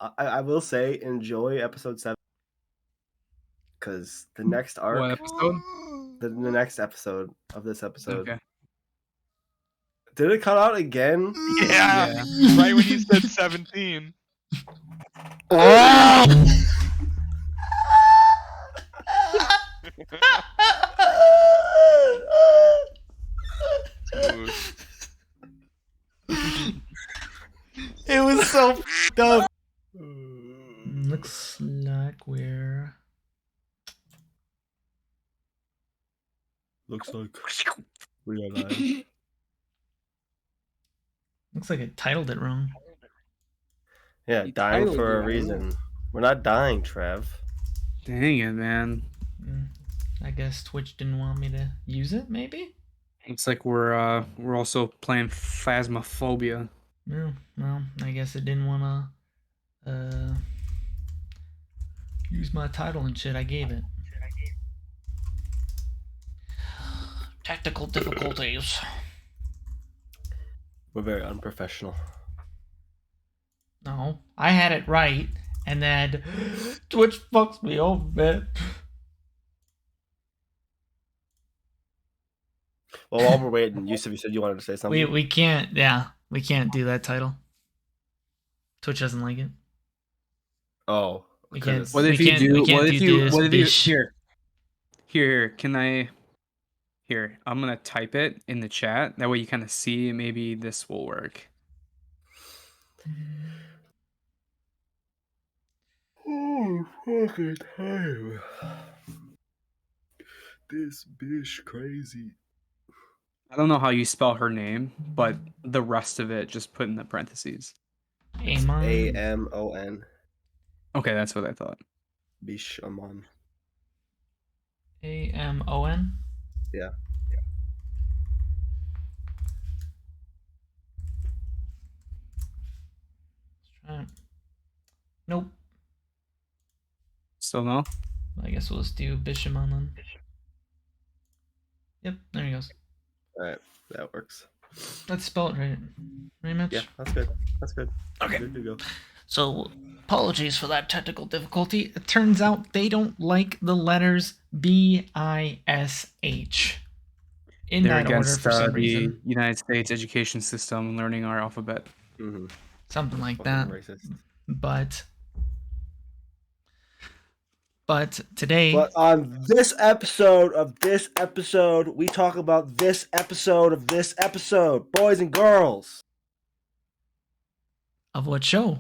I will say enjoy episode 7 because the next What arc, episode? the next episode of this episode. Okay. Did it cut out again? Yeah. Right when you said 17. Smooth. It was so f***ed up. Looks like we're... Looks like we are live. Looks like it titled it wrong. Yeah, You dying titled for it, a I reason. We're not dying, Trev. Dang it, man. I guess Twitch didn't want me to use it, maybe? Looks like we're also playing Phasmophobia. Yeah, well, I guess it didn't want to use my title and shit I gave it. Technical difficulties. We're very unprofessional. No, I had it right, and then Twitch fucks me over, man. Well, while we're waiting, Yusuf, you said you wanted to say something. We can't, we can't do that title. Twitch doesn't like it. Oh, We can't. because- What if we you can't- do? we can't What if do you? this, What if you? bitch. Here. Can I? Here, I'm gonna type it in the chat. That way you kind of see. Maybe this will work. Oh, fucking time. This bitch crazy. I don't know how you spell her name, but the rest of it just put in the parentheses. Amon. Amon. Okay, that's what I thought. Bishamon. Amon. Yeah. Let's try it. Nope. Still no? I guess we'll just do Bishamon then. Yep, there he goes. Alright, that works. Let's spell it right. Right, Mitch? Yeah, that's good. That's good. Okay. Good to go. So, apologies for that technical difficulty. It turns out they don't like the letters B-I-S-H in They're that order against for some the reason. United States education system and learning our alphabet. Mm-hmm. Something like Fucking that. racist. But today... But on this episode of this episode, we talk about this episode of this episode. Boys and girls. Of what show?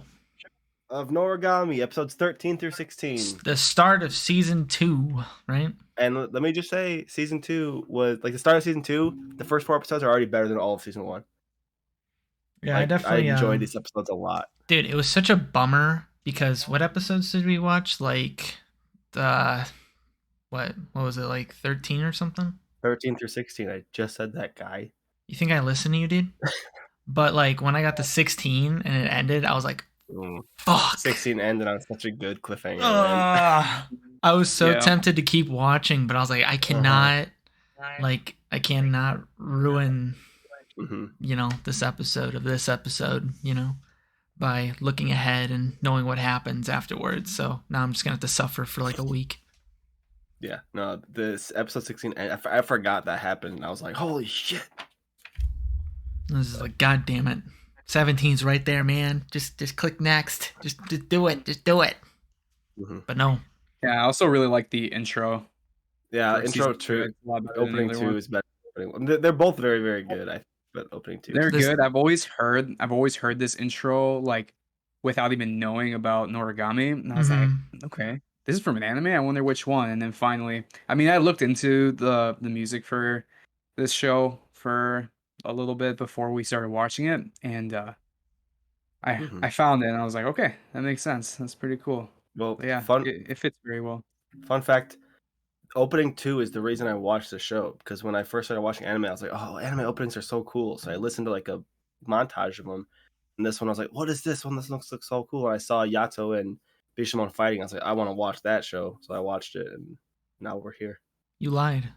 Of Noragami, episodes 13 through 16. The start of season 2, right? And let me just say, season 2 was, like, the start of season 2, the first 4 episodes are already better than all of season 1. Yeah, like, I definitely... I enjoyed these episodes a lot. Dude, it was such a bummer because what episodes did we watch? Like, what was it, like 13 or something? 13 through 16, I just said that, guy. You think I listened to you, dude? But, like, when I got to 16 and it ended, I was like, fuck. 16 ended on such a good cliffhanger. I was so Yeah. tempted to keep watching, but I was like, I cannot, I cannot ruin, you know, this episode of this episode, you know, by looking ahead and knowing what happens afterwards. So now I'm just going to have to suffer for like a week. Yeah, no, this episode 16, I forgot that happened. And I was like, holy shit. This is like, God damn it. 17's right there, man. Just click next. Just do it. Just do it. But no. Yeah, I also really like the intro. Yeah, For intro season two, 2, it's a lot better than opening the other 2 one. is better. Than opening one. They're both very, very good. I think, but opening 2. They're This- good. I've always heard this intro like without even knowing about Noragami, and I was like, okay, this is from an anime. I wonder which one. And then finally, I mean, I looked into the music for this show for a little bit before we started watching it, and I found it, and I was like, okay, that makes sense. That's pretty cool. Well, But yeah, fun it fits very well. fact, opening 2 is the reason I watched the show, because when I first started watching anime, I was like, oh, anime openings are so cool. So I listened to like a montage of them. And this one, I was like, what is this one? This looks so cool. And I saw Yato and Bishamon fighting. I was like, I want to watch that show. So I watched it, and now we're here. You lied.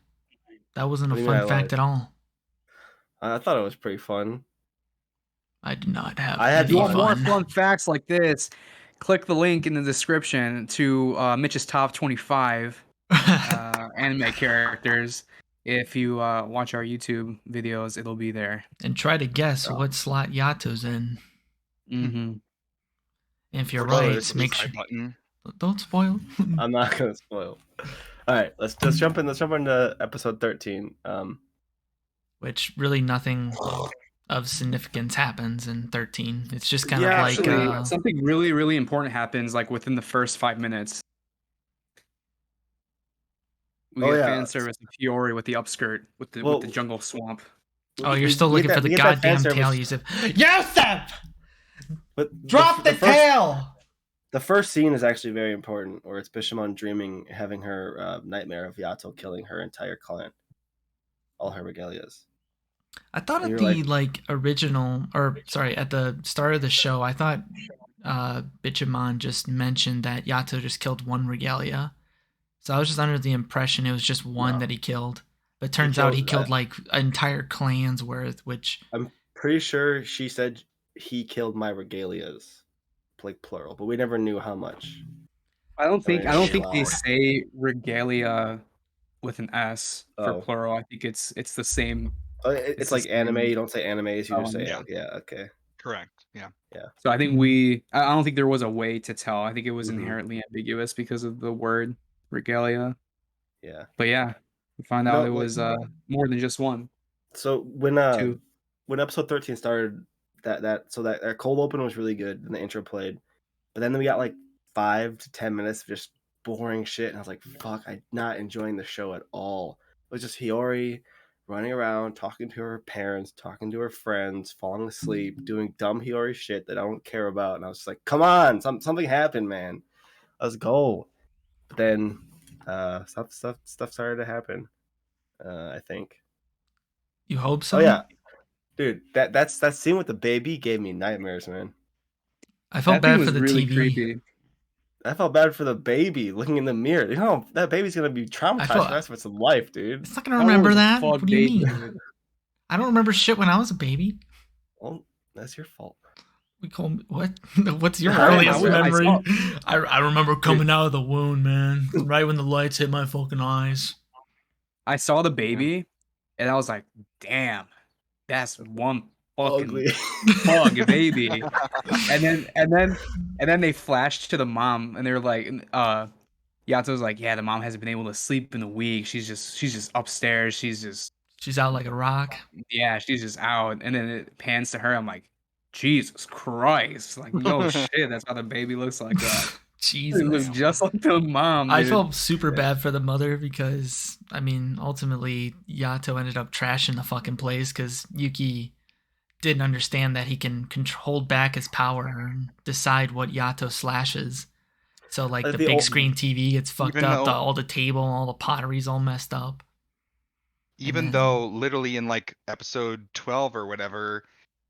That wasn't What a do you mean fun I fact lied? at all. I thought it was pretty fun. I did not have I had any You want more fun. fun facts like this? click the link in the description to Mitch's top 25 anime characters. If you watch our YouTube videos, it'll be there. And try to guess what slot Yato's in. Mm-hmm. If you're Or right, make sure. button. Don't spoil. I'm not gonna spoil. All right, let's jump in. Let's jump into episode 13. Which really nothing of significance happens in 13. It's just kind Yeah, of like Actually, something really, really important happens like within the first 5 minutes. We get fan service of Fiore with the upskirt, with the jungle swamp. Oh, you're still looking for the goddamn tail, Yusuf. Yusuf! But Drop the tail! The first scene is actually very important, where it's Bishamon dreaming, having her nightmare of Yato killing her entire clan, all her regalias. I thought at the original, or sorry, at the start of the show, I thought Bishamon just mentioned that Yato just killed one regalia. So I was just under the impression it was just one that he killed. But it turns out he killed like entire clans worth, which... I'm pretty sure she said he killed my regalias, like plural, but we never knew how much. I don't think they say regalia with an S for plural. I think it's the same. It's like anime. You don't say animes. You just say okay. Correct. Yeah. So I think I don't think there was a way to tell. I think it was inherently ambiguous because of the word regalia. Yeah. But yeah, we found out it was more than just one. So when episode 13 started, that cold open was really good and the intro played, but then we got like 5 to 10 minutes of just boring shit, and I was like, fuck, I'm not enjoying the show at all. It was just Hiyori running around, talking to her parents, talking to her friends, falling asleep, doing dumb Hiyori shit that I don't care about, and I was just like, come on, something happened, man. Let's go. But then stuff started to happen. I think. You hope so? Oh yeah, dude, that scene with the baby gave me nightmares, man. I felt bad for the really TV. Creepy. I felt bad for the baby looking in the mirror. You know, that baby's gonna be traumatized for the rest of its life, dude. It's not gonna remember that. What do you mean? I don't remember shit when I was a baby. Well, that's your fault. We call me what? What's your earliest memory? I remember coming out of the wound, man. Right when the lights hit my fucking eyes. I saw the baby, and I was like, "Damn, that's one fucking bug baby." and then they flashed to the mom, and they were like, Yato's like, "Yeah, the mom hasn't been able to sleep in a week. She's just upstairs. She's out like a rock. Yeah, she's just out." And then it pans to her. I'm like, Jesus Christ! Like, no shit, that's how the baby looks like that. Jesus, it looks just like the mom. Dude. I felt super bad for the mother because, I mean, ultimately Yato ended up trashing the fucking place because Yuki didn't understand that he can hold back his power and decide what Yato slashes. So like the big screen TV gets fucked up, all the table, all the pottery's all messed up. Even though literally in like episode 12 or whatever,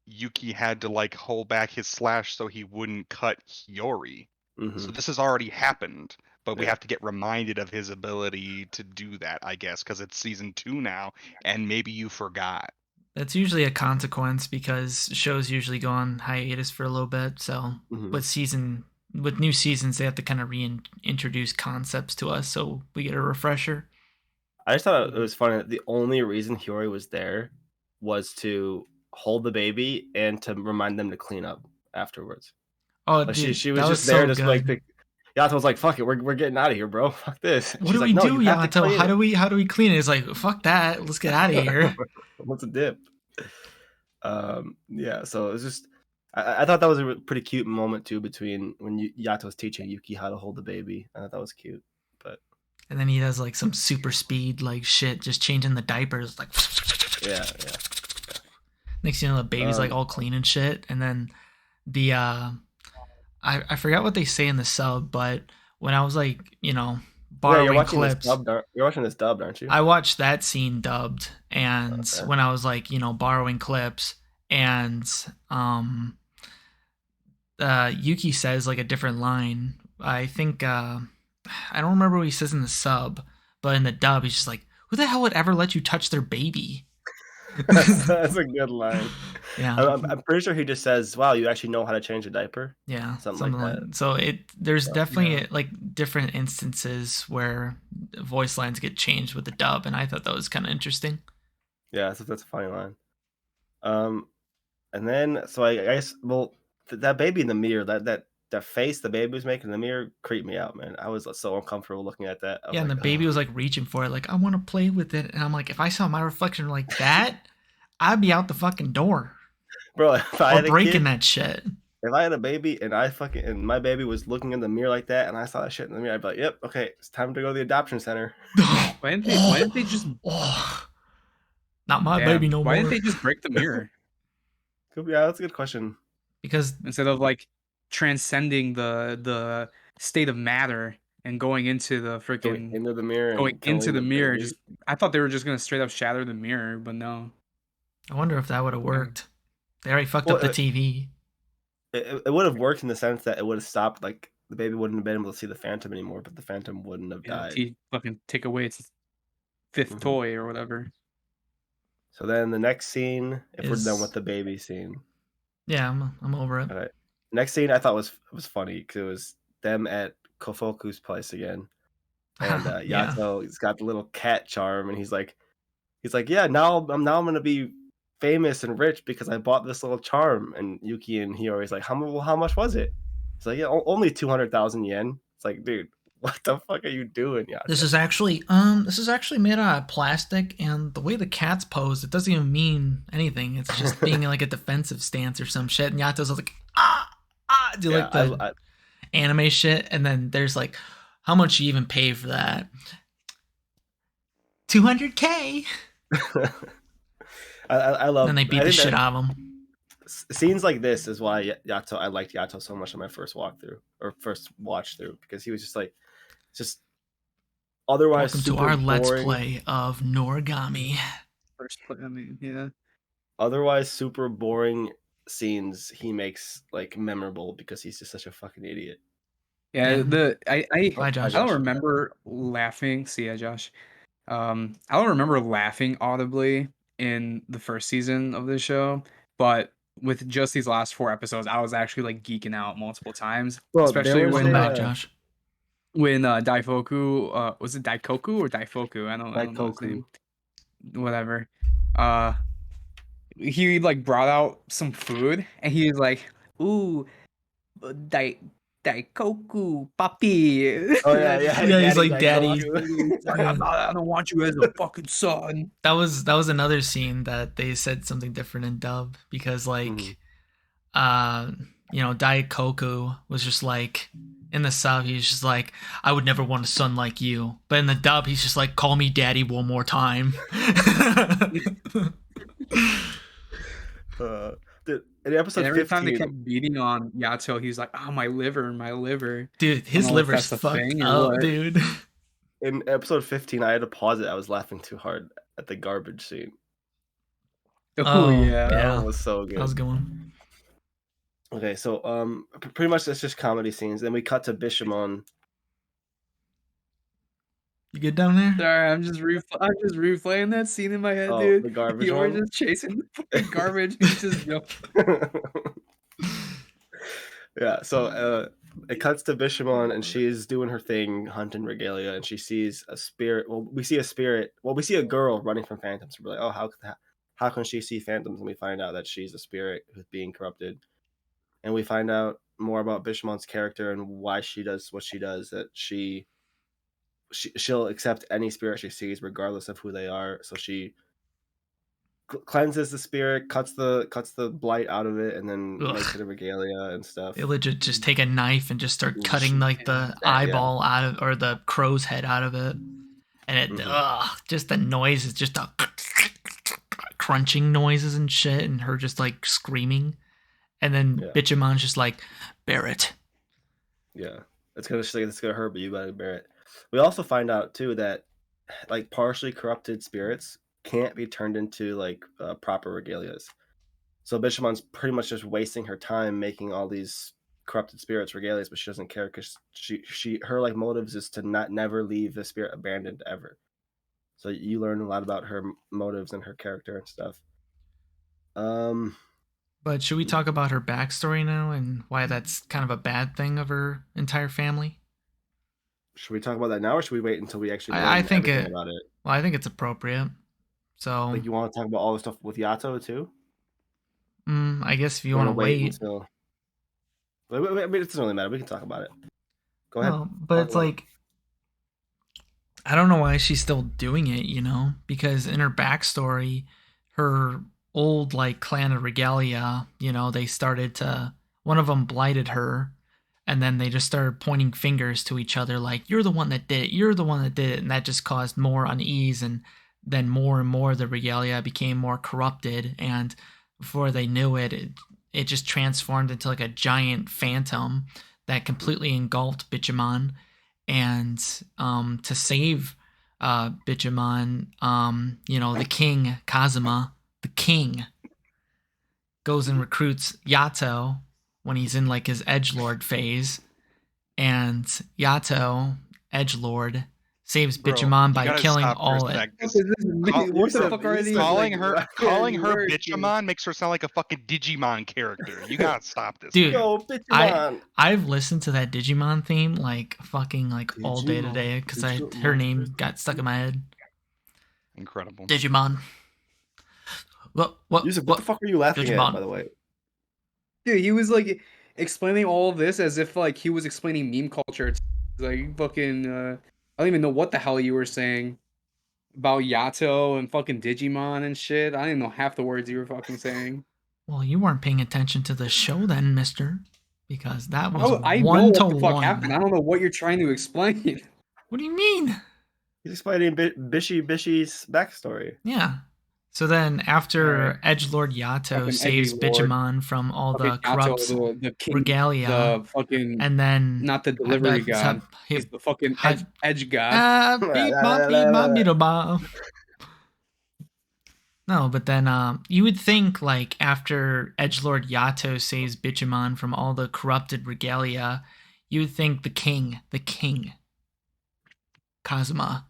Yuki had to like hold back his slash so he wouldn't cut Hiyori. So this has already happened, but we have to get reminded of his ability to do that, I guess, because it's season 2 now, and maybe you forgot. That's usually a consequence because shows usually go on hiatus for a little bit. So with new seasons, they have to kind of reintroduce concepts to us, so we get a refresher. I just thought it was funny that the only reason Hiyori was there was to hold the baby and to remind them to clean up afterwards. Oh, like dude, she was just there, just like Yato was like, "Fuck it, we're getting out of here, bro. Fuck this." What do we do, Yato? How do we clean it? It's like, fuck that. Let's get out of here. What's a dip? Yeah. So it was just, I thought that was a pretty cute moment too between when Yato's teaching Yuki how to hold the baby. I thought that was cute, but. And then he does like some super speed like shit, just changing the diapers, like. Yeah. Next thing you know, the baby's like all clean and shit, and then the I forgot what they say in the sub, but when I was like, borrowing clips. You're watching this dubbed, aren't you? I watched that scene dubbed, and when I was like, borrowing clips, and Yuki says like a different line. I think I don't remember what he says in the sub, but in the dub, he's just like, "Who the hell would ever let you touch their baby?" That's a good line. Yeah. I'm pretty sure he just says, "Wow, you actually know how to change a diaper." Yeah, Something like that. so there's So, definitely Yeah. like different instances where voice lines get changed with the dub, and I thought that was kind of interesting. yeah, so that's a funny line. Um, and then so I guess well that baby in the mirror, that face the baby was making in the mirror creeped me out, man. I was so uncomfortable looking at that. I was Yeah, and like, the baby was like reaching for it, like I want to play with it, and I'm like, if I saw my reflection like that, I'd be out the fucking door bro, if I or had a breaking kid, that shit. if I had a baby and my baby was looking in the mirror like that, and I saw that shit in the mirror, I'd be like, "Yep, okay, it's time to go to the adoption center." Why didn't they just Not my baby damn? no Why didn't more. they just break the mirror Yeah, that's a good question. Because instead of like transcending the state of matter and going into the Going freaking into the mirror going and into killing the the mirror? baby. Just I thought they were just gonna straight up shatter the mirror, but no. I wonder if that would have worked. They already fucked Well, up the TV. It would have worked in the sense that it would have stopped, like, the baby wouldn't have been able to see the Phantom anymore, but the Phantom wouldn't have Yeah, died. fucking take away its fifth Mhm. toy or whatever. So then the next scene, if we're done with Is the baby scene, yeah, I'm over it. alright. Next scene I thought was funny because it was them at Kofoku's place again, and, Yeah. Yato, he's got the little cat charm, and he's like, "Yeah, now I'm gonna be famous and rich because I bought this little charm." And Yuki and Hiyori's like, how much was it?" He's like, "Yeah, only 200,000 yen." It's like, dude, what the fuck are you doing, This Yato? is actually made out of plastic, and the way the cat's posed, it doesn't even mean anything. It's just being in like a defensive stance or some shit. And Yato's like do Yeah, like the anime shit, and then there's like, how much you even pay for that? 200K. I love. Then they beat I the think shit that out of him. scenes like this is why Yato. I liked Yato so much on my first walkthrough or first watch through because he was just like, just otherwise Welcome to super our Let's boring. Play of Noragami. First play, I mean, yeah. Otherwise super boring scenes he makes like memorable because he's just such a fucking idiot. Yeah, Yeah. I Bye, Josh. don't remember laughing. See ya, Josh. I don't remember laughing audibly in the first season of this show, but with just these last 4 episodes, I was actually like geeking out multiple times, Bro, there especially was Welcome when back, Josh. Daifoku was it Daikoku or Daifoku? I don't know his name. Whatever. He like brought out some food and he was like, "Ooh, Daikoku, papi." Oh yeah, yeah, Yeah, he's like, Daikoku. "Daddy." Like, Yeah. I don't want you as a fucking son. That was another scene that they said something different in dub because like Daikoku was just like in the sub he's just like, I would never want a son like you, but in the dub he's just like, call me daddy one more time. Dude, in episode And every time they 15, kept beating on Yato, he's like, "Oh, my liver, my liver." Dude, I don't his know if liver's that's a fucked thing or up, what. dude. in episode 15, I had to pause it. I was laughing too hard at the garbage scene. Oh yeah. That one was so good. That was a good one. Okay, so pretty much that's just comedy scenes. Then we cut to Bishamon. You good down there? Sorry, I'm just replaying that scene in my head, Oh, dude. the garbage You were one. just chasing the fucking garbage. He's just Yeah, so it cuts to Bishamon, and she's doing her thing, hunting regalia, and she sees a spirit. Well, we see a spirit. Well, we see a girl running from phantoms. We're like, oh, how can she see phantoms? And we find out that she's a spirit who's being corrupted. And we find out more about Bishamon's character and why she does what she does. That she'll accept any spirit she sees, regardless of who they are. So she cleanses the spirit, cuts the blight out of it, and then makes it a regalia and stuff. They legit just take a knife and just start cutting like the eyeball out of, or the crow's head out of it, and it just the noises, just the crunching noises and shit, and her just like screaming, and then Bishamon's just like, bear it. Yeah, it's gonna hurt, but you gotta bear it. We also find out too that like partially corrupted spirits can't be turned into like proper regalias. So Bishamon's pretty much just wasting her time making all these corrupted spirits regalias, but she doesn't care because her like motives is to never leave the spirit abandoned ever. So you learn a lot about her motives and her character and stuff. But should we talk about her backstory now and why that's kind of a bad thing of her entire family? Should we talk about that now, or should we wait until we actually I learn think everything it. about it? Well, I think it's appropriate. So, Like, you want to talk about all the stuff with Yato too? I guess if you You want want to to wait wait. until? I mean, it doesn't really matter. We can talk about it. Go ahead. Well, but Talk it's about it. like I don't know why she's still doing it, because in her backstory, her old like clan of Regalia, they started to one of them blighted her, and then they just started pointing fingers to each other like you're the one that did it, you're the one that did it, and that just caused more unease, and then more and more the Regalia became more corrupted, and before they knew it, it just transformed into like a giant phantom that completely engulfed Bishamon, and to save Bishamon, the king Kazuma, the king goes and recruits Yato when he's in like his edgelord phase, and Yato, edgelord, saves Bro, Bishamon you by gotta killing stop for a all it. sec. What 'Cause the fuck are these? calling like, her fucking words, dude? Bishamon makes her sound like a fucking Digimon character. You gotta stop this, Dude, man. Yo, Bishamon. I've listened to that Digimon theme like fucking like all day Digimon, today because her digital name monsters. got stuck in my head. Incredible. Digimon. Yusuf, what the fuck are you laughing Digimon. at, by the way? Dude, he was like explaining all of this as if like he was explaining meme culture. It's like fucking I don't even know what the hell you were saying about Yato and fucking Digimon and shit. I didn't know half the words you were fucking saying. Well, you weren't paying attention to the show then, mister, because that was I know one to what the fuck happened. I one. don't know what you're trying to explain. What do you mean? He's explaining Bishy's backstory. Yeah. So then, after Edgelord Yato Fucking saves edgelord. Bishamon from all the Fucking Yato, corrupt the king, regalia, the fucking and then not the delivery god. He's the fucking edge god. beep bop beetle bop. No, but then you would think like after Edgelord Yato saves Bishamon from all the corrupted regalia, you would think the king, Kazuma,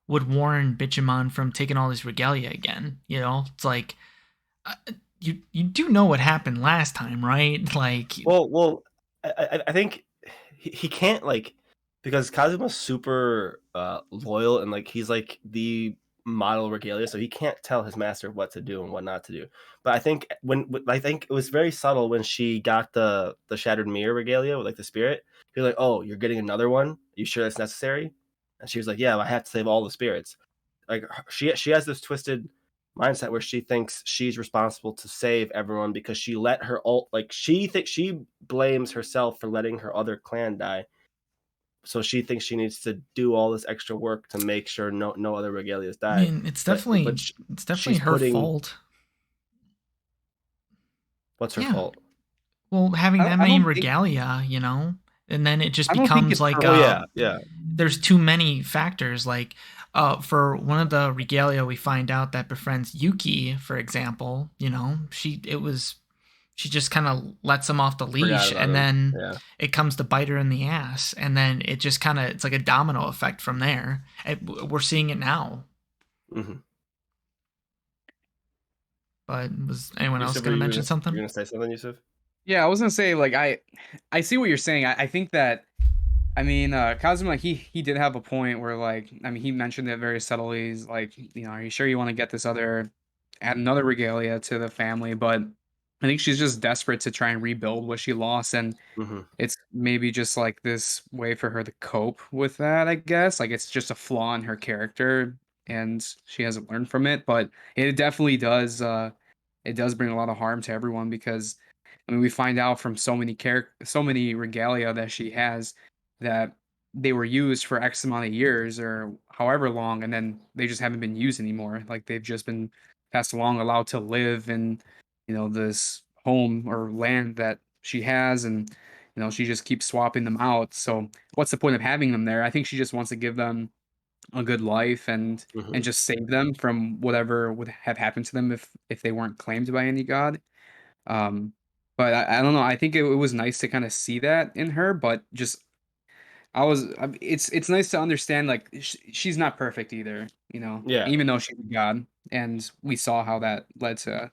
would warn Bishamon from taking all his regalia again. It's like you do know what happened last time, right? Like, well, I think he can't, like, because Kazuma's super loyal, and like he's like the model regalia, so he can't tell his master what to do and what not to do. But I think I think it was very subtle when she got the shattered mirror regalia with like the spirit. He was like, "Oh, you're getting another one? Are you sure that's necessary?" And she was like, "Yeah, I have to save all the spirits." Like, she has this twisted mindset where she thinks she's responsible to save everyone because she let her she blames herself for letting her other clan die. So she thinks she needs to do all this extra work to make sure no other regalias die. I mean, it's definitely her fault. What's her fault? Well, having that many regalia, and then it just becomes like there's too many factors. Like for one of the regalia, we find out that befriends Yuki, for example. She just kind of lets him off the leash, and then it comes to bite her in the ass, and then it just kind of it's like a domino effect from there. We're seeing it now. Mm-hmm. But was anyone else going to mention something? You're going to say something, Yusuf? Yeah, I was gonna say, like, I see what you're saying. I think that, I mean, Kazuma, he did have a point where, like, I mean, he mentioned it very subtly. He's like, are you sure you want to get this add another regalia to the family? But I think she's just desperate to try and rebuild what she lost, and it's maybe just like this way for her to cope with that, I guess. Like, it's just a flaw in her character, and she hasn't learned from it. But it definitely does. It does bring a lot of harm to everyone because, I mean, we find out from so many regalia that she has that they were used for X amount of years or however long, and then they just haven't been used anymore. Like, they've just been passed along, allowed to live in, this home or land that she has, and she just keeps swapping them out. So what's the point of having them there? I think she just wants to give them a good life and just save them from whatever would have happened to them if they weren't claimed by any god. But I don't know. I think it was nice to kind of see that in her, but just it's nice to understand, like, she's not perfect either, Yeah. even though she's a god, and we saw how that led to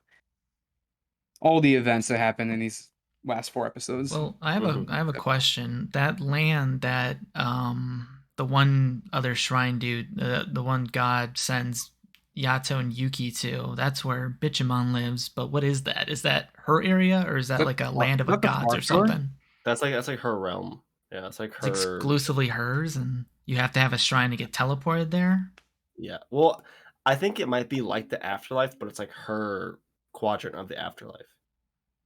all the events that happen in these last 4 episodes. Well, I have a question. That land that the one other shrine dude, the one god sends Yato and Yuki to, that's where Bishamon lives. But what is that? Is that her area, or is that like a land of Is that the gods or Far Shore? something? That's like her realm. Yeah, it's like It's her. exclusively hers, and you have to have a shrine to get teleported there. Yeah. Well, I think it might be like the afterlife, but it's like her quadrant of the afterlife.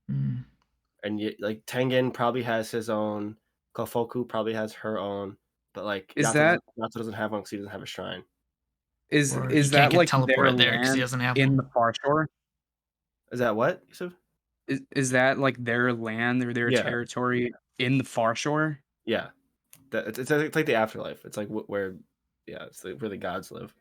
Mm. And like Tengen probably has his own, Kofoku probably has her own, but like Is Yato that doesn't have one because he doesn't have a shrine. Or he is can't that get like their teleported there because he land doesn't have in one. the Far Shore? Is that what, Yusuf? Is that like their land or their Yeah, territory in the Far Shore? yeah. It's like the afterlife. It's like where, yeah, it's like where the gods live.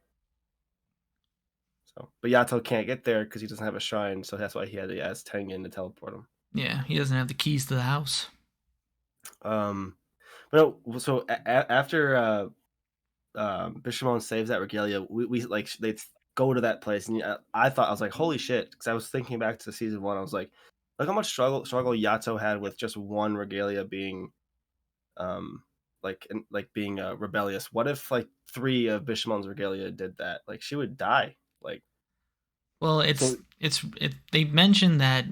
So, but Yato can't get there because he doesn't have a shrine, so that's why he had to ask Tengen to teleport him. Yeah, he doesn't have the keys to the house. But no, so after Bishamon saves that regalia, we like they go to that place, and I thought, I was like, holy shit, because I was thinking back to season 1, I was like, look how much struggle Yato had with just one regalia being like being rebellious. What if like 3 of Bishamon's regalia did that? Like she would die. Like, Well, so they mentioned that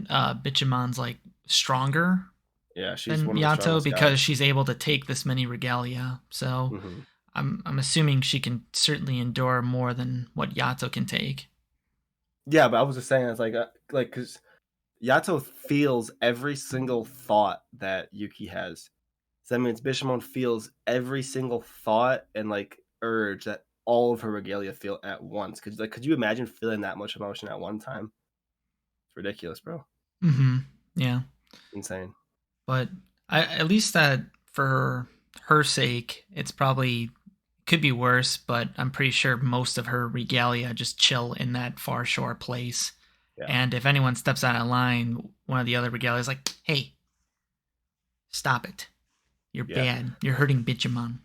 Bichamon's like stronger yeah, she's than one of the Yato strongest because gods. she's able to take this many regalia. So Mm-hmm. I'm assuming she can certainly endure more than what Yato can take. Yeah, but I was just saying, it's like because Yato feels every single thought that Yuki has. So that means Bishamon feels every single thought and like urge that all of her regalia feel at once. Could you imagine feeling that much emotion at one time? It's ridiculous, bro. Mm-hmm. Yeah. Insane. But at least that for her sake, it's probably could be worse, but I'm pretty sure most of her regalia just chill in that far shore place. Yeah. And if anyone steps out of line, one of the other regalia is like, hey, stop it. You're bad. You're hurting Bishamon.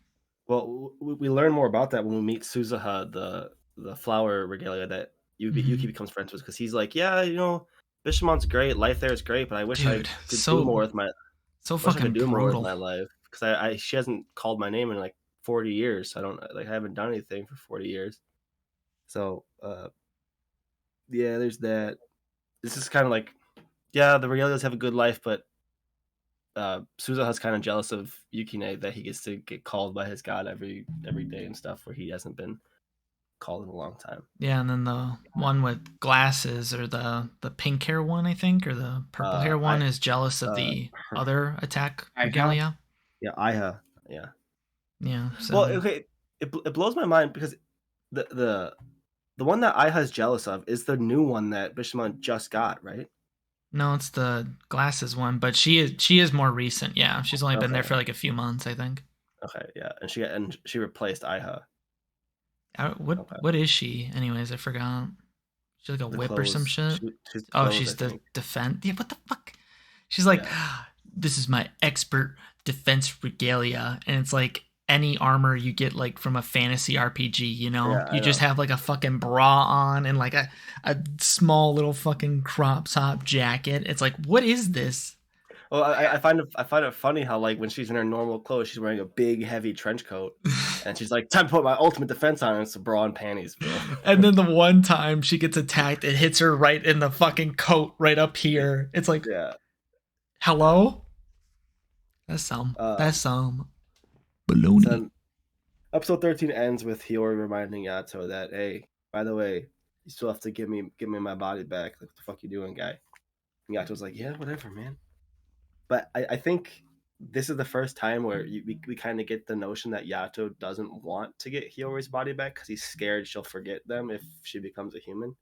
Well, we learn more about that when we meet Suzuha, the flower regalia that Yuki becomes friends with, because he's like, yeah, Bishamon's great, life there is great, but I wish I could do more with my fucking brutal. Life, because she hasn't called my name in like 40 years. I haven't done anything for 40 years. So yeah, there's that. This is kind of like, yeah, the regalias have a good life, but Suzuha's kind of jealous of Yukine that he gets to get called by his god every day and stuff, where he hasn't been called in a long time. Yeah, and then the one with glasses, or the pink hair one, I think, or the purple hair one, is jealous of the other attack regalia. Yeah, Iha. Yeah. Yeah. So. Well, okay, it blows my mind because the one that Iha is jealous of is the new one that Bishamon just got, right? No, it's the glasses one, but she is more recent. Yeah, she's only been there for like a few months, I think. Okay, yeah, and she replaced Iha. What is she, anyways? I forgot. She's like a whip or some shit. She's the defense. Yeah, what the fuck? She's like, this is my expert defense regalia, and it's like any armor you get like from a fantasy RPG. You just have like a fucking bra on and like a small little fucking crop top jacket. It's like, what is this? Well, I find it funny how, like, when she's in her normal clothes, she's wearing a big heavy trench coat, and she's like, "Time to put my ultimate defense on." And it's a bra and panties, bro. And then the one time she gets attacked, it hits her right in the fucking coat, right up here. It's like, hello. That's some baloney. So episode 13 ends with Hiyori reminding Yato that, hey, by the way, you still have to give me my body back. Like, what the fuck you doing, guy? And Yato's like, yeah, whatever, man. But I think this is the first time where we kind of get the notion that Yato doesn't want to get Hiyori's body back because he's scared she'll forget them if she becomes a human.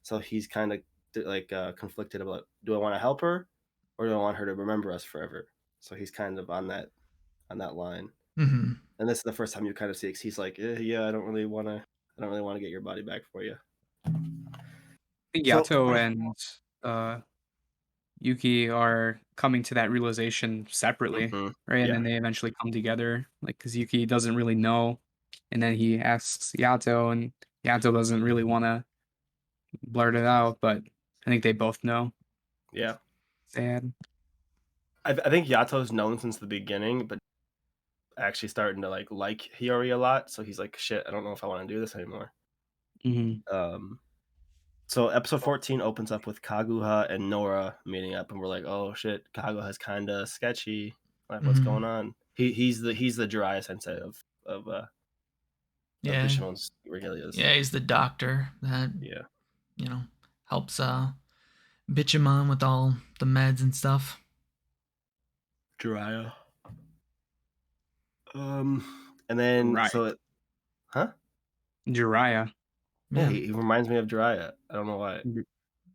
So he's kind of like conflicted about, do I want to help her or do I want her to remember us forever? So he's kind of on that line. Mm-hmm. And this is the first time you kind of see it. He's like, yeah, I don't really want to get your body back for you. Yato and Yuki are coming to that realization separately, right? And then they eventually come together, like, because Yuki doesn't really know, and then he asks Yato, and Yato doesn't really want to blurt it out, but I think they both know. Yeah. Sad. I think Yato's known since the beginning, but actually starting to like Hiyori a lot. So he's like, shit, I don't know if I want to do this anymore. So episode 14 opens up with Kaguha and Nora meeting up, and we're like, oh shit, Kaguha's kind of sketchy. Like, what's going on? He's the Jiraiya sensei of Bishamon's regalias. Yeah, he's the doctor that helps Bishamon with all the meds and stuff. Jiraiya. And then Jiraiya. Yeah, he reminds me of Jiraiya. I don't know why.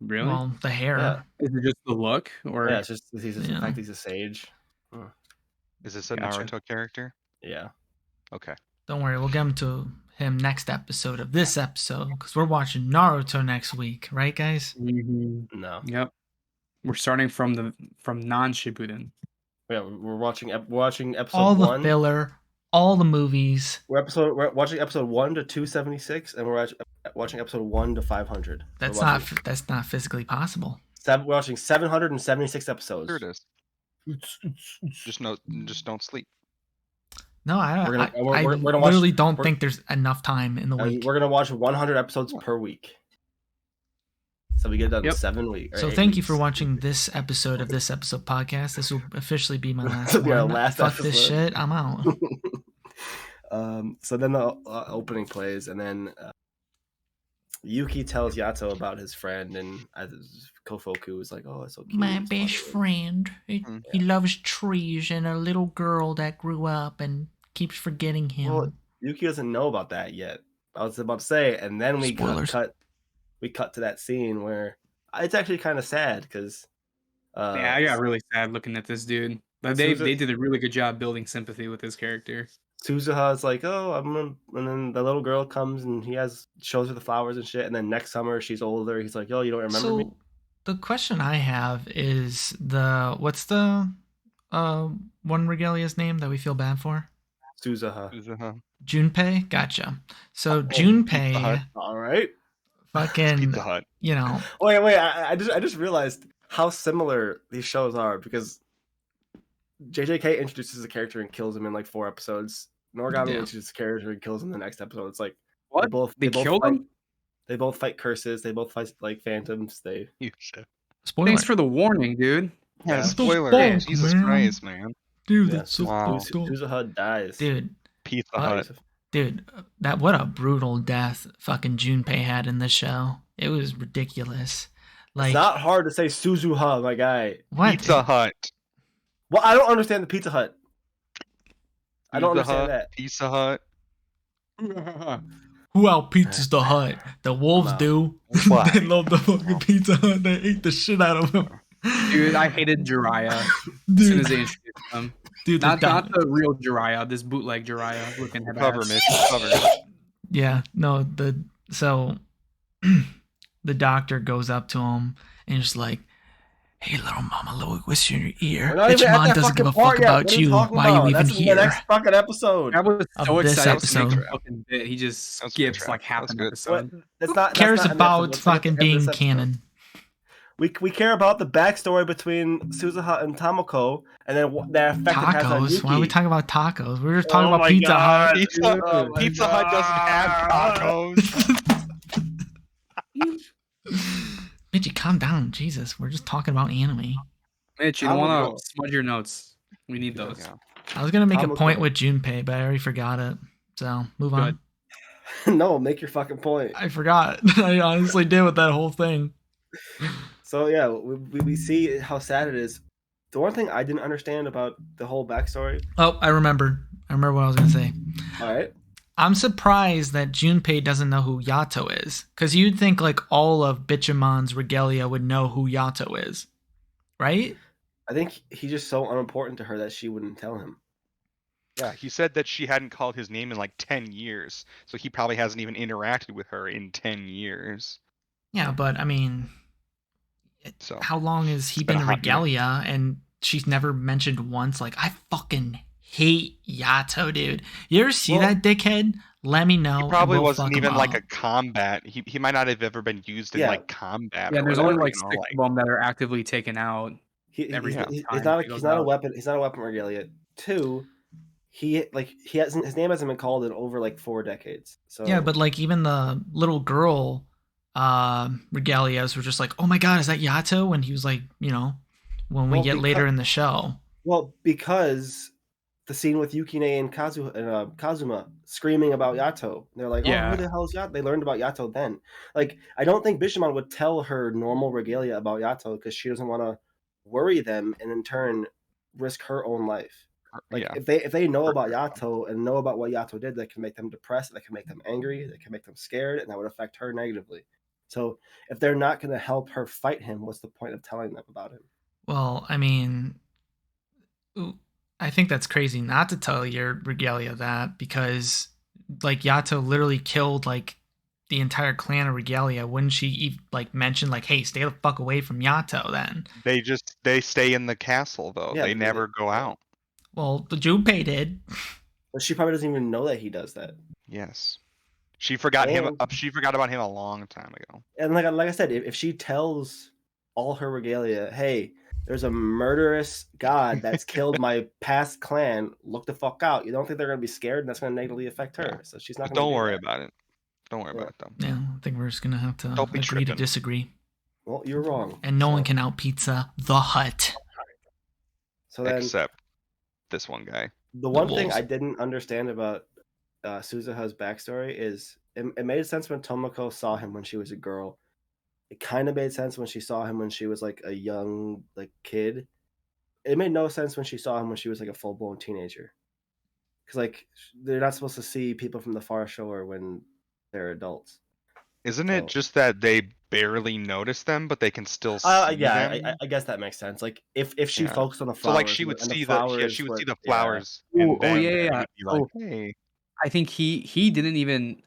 Really? Well, the hair. Yeah. Is it just the look, or it's just the fact he's a sage. Is this a Naruto character? Yeah. Okay. Don't worry, we'll get to him next episode of this episode because we're watching Naruto next week, right, guys? No. Yep. We're starting from non-Shippuden. Yeah, we're watching episode all 1. All the filler, all the movies. We're watching episode 1 to 276, and we're watching episode 1 to 500. That's not physically possible. We're watching 776 episodes. Here it is. Just don't sleep. No, I literally don't think there's enough time in the week. We're gonna watch 100 episodes per week. So we get done in 7 weeks. So thank you for watching this episode of This Episode Podcast. This will officially be my last one. Fuck episode. This shit, I'm out. So then the opening plays, and then Yuki tells Yato about his friend, and Kofoku is like, "Oh, it's so cute." My best friend. He loves trees and a little girl that grew up and keeps forgetting him. Well, Yuki doesn't know about that yet. I was about to say, and then we cut to that scene where it's actually kind of sad because I got really sad looking at this dude. But they did a really good job building sympathy with his character. Suzuha's like, oh, and then the little girl comes and shows her the flowers and shit, and then next summer she's older. He's like, oh, you don't remember me? The question I have is what's the one regalia's name that we feel bad for? Suzuha. Junpei? Gotcha. So Junpei. All right. Fucking, Wait! I just realized how similar these shows are because JJK introduces a character and kills him in like 4 episodes. Noragami introduces a character and kills him in the next episode. It's like what? They killed him? They both fight curses. They both fight like phantoms. Spoiler. Thanks for the warning, dude. Yeah, spoiler. Jesus Christ, man. Dude, that's so Suzuha dies. Dude. Pizza Hut. Dude, what a brutal death fucking Junpei had in this show. It was ridiculous. Like, it's not hard to say Suzuha, my guy. What? Pizza Hut. Well, I don't understand the Pizza Hut. I don't understand that. Pizza Hut. Who out pizzas the hut? The wolves do. They love the fucking Pizza Hut. They ate the shit out of him. Dude, I hated Jiraiya as soon as they introduced him. Dude, not the real Jiraiya, this bootleg Jiraiya looking head. Cover, Mitch. Cover. Yeah, no, the doctor goes up to him and just like, hey, little mama, little whisper in your ear. Bishamon doesn't give a fuck about you. Why are you even here? That's the next fucking episode. I was so excited to make episode. a fucking bit. He just skips like half an episode. Cares about fucking being canon. We care about the backstory between Suzuha and Tomoko, and then that effect it has on Yuki. Why are we talking about tacos? We're just talking about Pizza Hut. Pizza Hut doesn't have tacos. Mitchie, calm down. Jesus, we're just talking about anime. Mitch, you don't want to smudge your notes. We need those. Yeah. I was going to make a point with Junpei, but I already forgot it. So, move on. No, make your fucking point. I forgot. I honestly did with that whole thing. So yeah, we see how sad it is. The one thing I didn't understand about the whole backstory. Oh, I remember what I was gonna say. All right. I'm surprised that Junpei doesn't know who Yato is, because you'd think like all of Bishamon's regalia would know who Yato is, right? I think he's just so unimportant to her that she wouldn't tell him. Yeah, he said that she hadn't called his name in like 10 years, so he probably hasn't even interacted with her in 10 years. Yeah, but I mean, how long has he been in regalia and she's never mentioned once like, I fucking hate Yato, dude. You ever see that dickhead let me know. He probably and we'll wasn't fuck 'em even like a up. combat. He might not have ever been used in Yeah. like combat Yeah, or there's whatever. only like You know, 6 of them that are actively taken out every He's time he's he not goes he's not a out. weapon. He's not a weapon regalia. 2, he hasn't his name hasn't been called in over like 4 decades. So Yeah, but like even the little girl regalias were just like, oh my god, is that Yato? And he was like, when we get later in the show. Well, because the scene with Yukine and Kazuma screaming about Yato. They're like, "Oh, who the hell is Yato?" They learned about Yato then. Like, I don't think Bishamon would tell her normal regalia about Yato because she doesn't want to worry them and in turn risk her own life. Like, yeah. if they know about Yato and know about what Yato did, that can make them depressed, that can make them angry, that can make them scared, and that would affect her negatively. So, if they're not going to help her fight him, what's the point of telling them about him? Well, I mean, I think that's crazy not to tell your regalia that because like Yato literally killed like the entire clan of regalia. Wouldn't she like mention like, hey, stay the fuck away from Yato then? They stay in the castle though. Yeah, They never go out. Well, the Junpei did. But she probably doesn't even know that he does that. Yes. She forgot him. And- She forgot about him a long time ago. And like I said, if she tells all her regalia, hey, there's a murderous god that's killed my past clan, look the fuck out. You don't think they're gonna be scared, and that's gonna negatively affect her. Yeah. So she's not But gonna don't do worry that. about it. Don't worry about it though. Yeah, I think we're just gonna have to Don't be agree to tripping. disagree. Well, you're wrong. And no one can out pizza the Hut. So then, Except this one guy. the one thing wolves. I didn't understand about Suzuha's backstory is it made sense when Tomoko saw him when she was a girl. It kind of made sense when she saw him when she was like a young kid. It made no sense when she saw him when she was like a full blown teenager. Because like they're not supposed to see people from the far shore when they're adults. Isn't it just that they barely notice them, but they can still see them? I guess that makes sense. Like if she Yeah. focused on the So flowers, like she would and the see flowers she would were, see the yeah. flowers, Oh, and then yeah. he would be like, hey. I think he didn't even.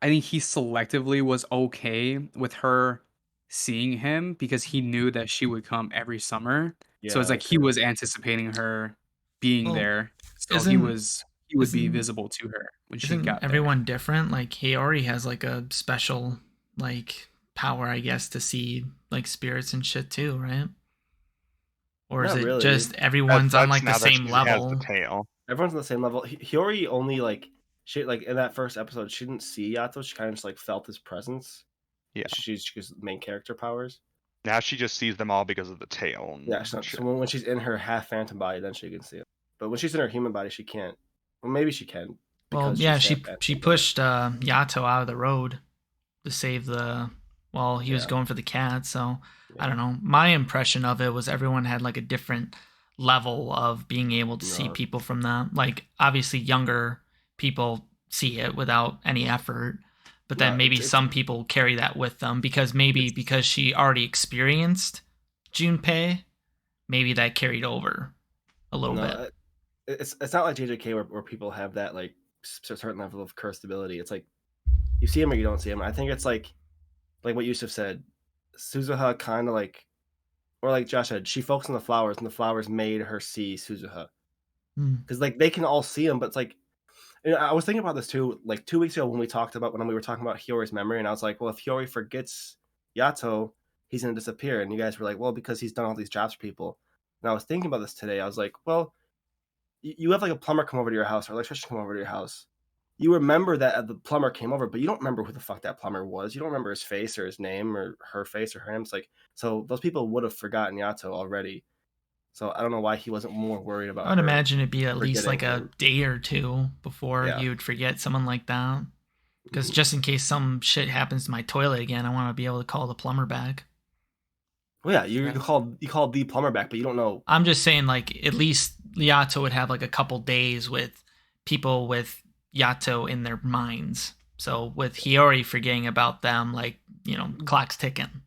I think he selectively was okay with her seeing him because he knew that she would come every summer. So it's like he was anticipating her being Well, there. So he would be isn't- visible to her when she Isn't got everyone different? Like he already has like a special like power, I guess, to see like spirits and shit too, right? Or is Not it really. just everyone's on like the now that same she level? has the tail. Everyone's on the same level. Hiyori only she in that first episode she didn't see Yato. She kind of just felt his presence. Yeah. She's main character powers. Now she just sees them all because of the tail. Yeah. So when she's in her half phantom body, then she can see him. But when she's in her human body, she can't. Well, maybe she can. Well, yeah, she pushed Yato out of the road to save while he was going for the cat. So I don't know. My impression of it was everyone had like a different level of being able to see people from that. Like obviously younger people see it without any effort, but then maybe some people carry that with them because she already experienced Junpei, maybe that carried over a little bit. It's not like JJK where people have that like certain level of cursed ability. It's like you see him or you don't see him. I think it's like what Yusuf said. Suzuha kind of or like Josh said, she focused on the flowers, and the flowers made her see Suzuha. Because they can all see him, but it's like, I was thinking about this too. Like 2 weeks ago when we were talking about Hiyori's memory, and I was like, well, if Hiyori forgets Yato, he's gonna disappear. And you guys were like, well, because he's done all these jobs for people. And I was thinking about this today. I was like, well, you have like a plumber come over to your house or electrician come over to your house. You remember that the plumber came over, but you don't remember who the fuck that plumber was. You don't remember his face or his name or her face or her name. It's like, so those people would have forgotten Yato already. So I don't know why he wasn't more worried about. I would imagine it'd be at least like a day or two before you would forget someone like that. Because just in case some shit happens to my toilet again, I want to be able to call the plumber back. Well, yeah, you called the plumber back, but you don't know. I'm just saying, like at least Yato would have like a couple days with people with Yato in their minds. So with Hiyori forgetting about them, clock's ticking.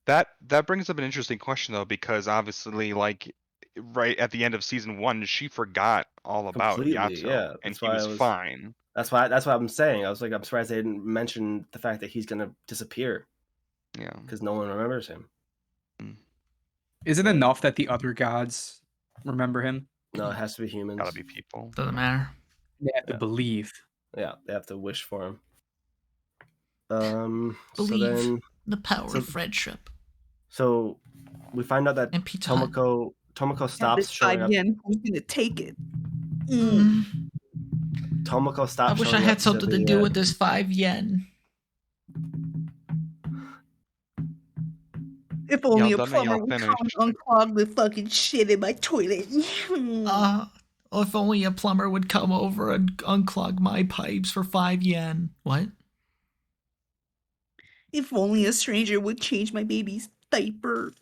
That brings up an interesting question though, because obviously, right at the end of season 1, she forgot all about Yato, and he was fine. That's why I'm saying. I was like, I'm surprised they didn't mention the fact that he's gonna disappear. Yeah, because no one remembers him. Is it enough that the other gods remember him? No, it has to be humans. Gotta be people. Doesn't matter. They have to believe. Yeah, they have to wish for him. Believe the power of friendship. So we find out that And Pizza Hut. Tomoko stops showing up. yen. Who's gonna take it? Tomoko stops. I wish I had something to do with this 5 yen. If only a plumber would come and unclog the fucking shit in my toilet. If only a plumber would come over and unclog my pipes for 5 yen. What? If only a stranger would change my baby's diaper.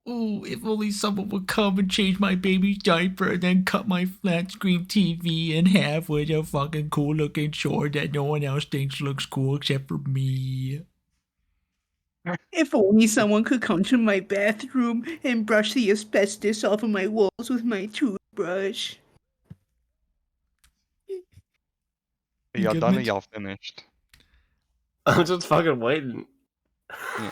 Ooh, if only someone would come and change my baby's diaper and then cut my flat screen TV in half with a fucking cool looking short that no one else thinks looks cool except for me. If only someone could come to my bathroom and brush the asbestos off of my walls with my toothbrush. Are y'all done or y'all finished? I'm just fucking waiting.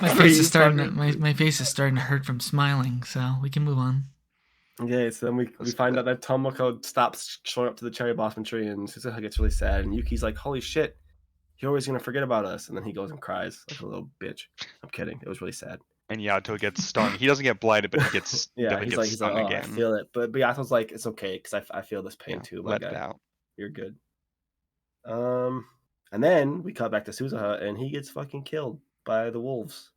My face is starting to hurt from smiling, so we can move on. Okay, so then we find out that Tomoko stops showing up to the cherry blossom tree, and Suzuha gets really sad, and Yuki's like, "Holy shit, you're always gonna forget about us," and then he goes and cries like a little bitch. I'm kidding. It was really sad. And Yato gets stung. He doesn't get blighted, but he gets he's like, again. I feel it, but Yato's like, it's okay because I feel this pain too. Let it out. You're good. And then we cut back to Suzuha, and he gets fucking killed by the wolves.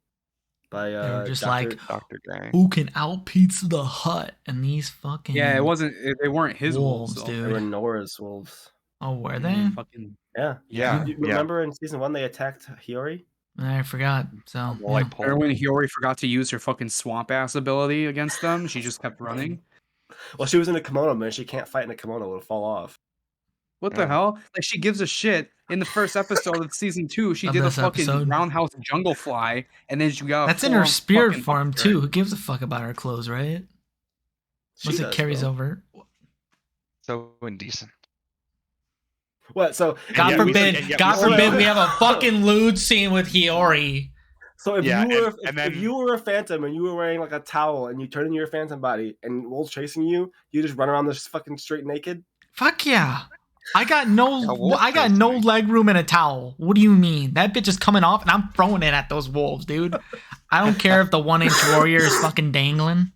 By They're just Dr. Guy. Who can out pizza the hut? And these fucking they weren't his wolves, dude. They were Nora's wolves. Oh, were they? Fucking yeah. You remember in season 1 they attacked Hiyori? I forgot. So Remember when Hiyori forgot to use her fucking swamp ass ability against them? She just kept running. Well, she was in a kimono, man. She can't fight in a kimono; it'll fall off. What the hell? Like, she gives a shit. In the first episode of season 2, she did the fucking roundhouse jungle fly, and then she got that's in her spirit form too. Who gives a fuck about her clothes, right? Once it carries over. So indecent. What? So God forbid we have a fucking lewd scene with Hiyori. So if you were a phantom and you were wearing like a towel and you turn into your phantom body and wolves chasing you, you just run around this fucking straight naked? Fuck yeah. I got no leg room in a towel. What do you mean? That bitch is coming off and I'm throwing it at those wolves, dude. I don't care if the 1-inch warrior is fucking dangling.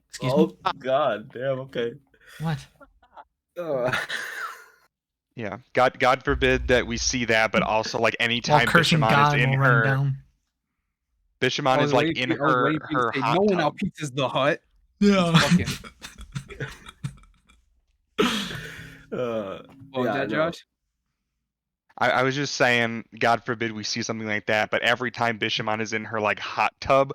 Excuse me? Oh god, damn, okay. What? Yeah, God forbid that we see that, but also like anytime Bishamon is in her, Bishamon is like in her hot no one tub. out pizzas the hut. Yeah. What was that, Josh? I was just saying, God forbid we see something like that, but every time Bishamon is in her like hot tub,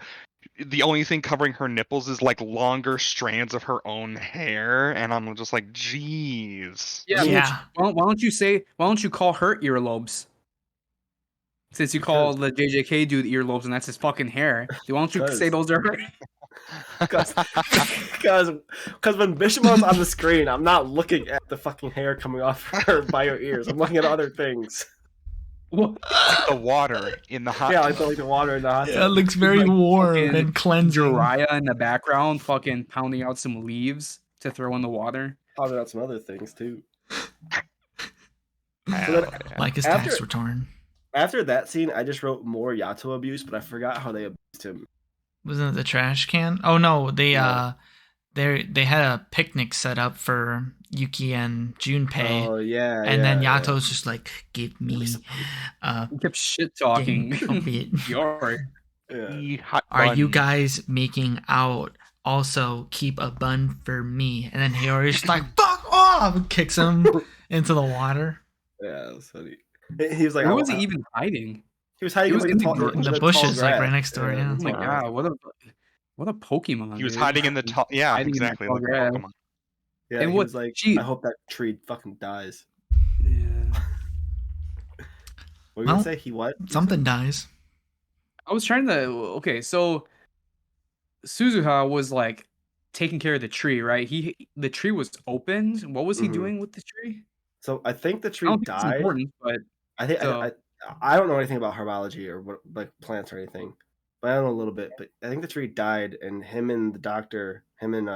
the only thing covering her nipples is like longer strands of her own hair, and I'm just like, jeez. Yeah. Why don't you call her earlobes? Since you call the JJK dude earlobes, and that's his fucking hair. Why don't you say those are her? Because when Bishamon's on the screen, I'm not looking at the fucking hair coming off her by her ears. I'm looking at other things. Like the water in the hot tub. Like the water in the hot tub. Yeah, it looks very warm and cleansing. Jiraiya in the background fucking pounding out some leaves to throw in the water. Pounding out some other things too. Like his tax return. After that scene, I just wrote more Yato abuse, but I forgot how they abused him. Wasn't it the trash can? Oh no, they had a picnic set up for Yuki and Junpei. Oh yeah. And then Yato's just like, give me he kept shit talking. Are you guys making out? Also keep a bun for me. And then Hiyori's just like, fuck off, and kicks him into the water. Yeah, that was funny. He was like, where was he even hiding? He was hiding in the bushes, like right next door. Yeah. Oh my god, what a Pokemon! He was hiding in the tall. Yeah, exactly. Like Pokemon. Yeah, and he was like, I hope that tree fucking dies. Yeah. What were you gonna say? He what? Something dies. I was trying to. Okay, so Suzuha was like taking care of the tree, right? The tree was opened. What was he doing with the tree? So I think the tree died. Important, but I think I don't know anything about herbology or what, like plants or anything, but I don't know a little bit. But I think the tree died, and him and the doctor, him and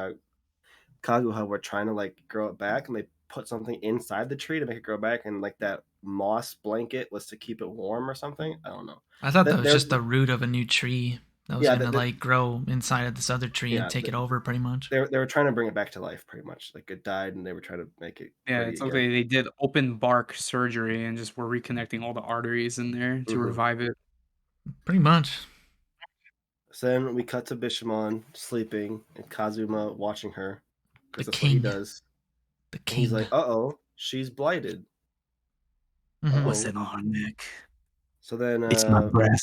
Kaguha were trying to like grow it back, and put something inside the tree to make it grow back, and like that moss blanket was to keep it warm or something. I don't know. I thought that was just the root of a new tree that was gonna like grow inside of this other tree and take it over, pretty much. They were trying to bring it back to life, pretty much. Like it died, and they were trying to make it. Yeah, it's okay. They did open bark surgery and just were reconnecting all the arteries in there to revive it. Pretty much. So then we cut to Bishamon sleeping and Kazuma watching her, because that's king. what he does. The king. And he's like, "Uh-oh, she's blighted." What's that on, Nick? So then it's my breath.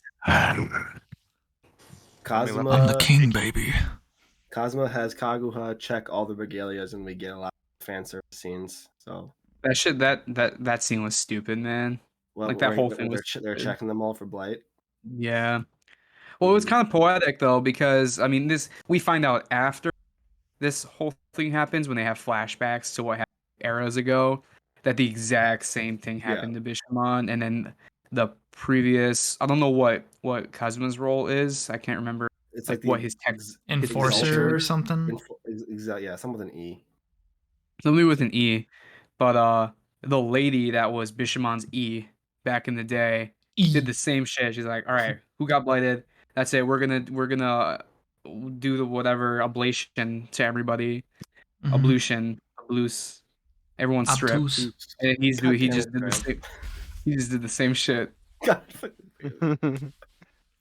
Kazuma, I'm the king, baby. Kazuma has Kaguha check all the regalias, and we get a lot of fan service scenes. So that scene was stupid, man. Well, like that whole thing was they're checking them all for blight. Yeah. Well, it was kind of poetic though, because I mean, we find out after this whole thing happens, when they have flashbacks to what happened eras ago, that the exact same thing happened to Bishamon, and then the previous, I don't know what Kazuma's role is. I can't remember. It's like what his text enforcer or something. Exactly, yeah, something with an E. Something with an E, but the lady that was Bishamon's E back in the day did the same shit. She's like, all right, who got blighted? That's it. We're gonna do the whatever ablation to everybody. Ablution, abluse. Everyone's stripped. And he just did the same shit. God.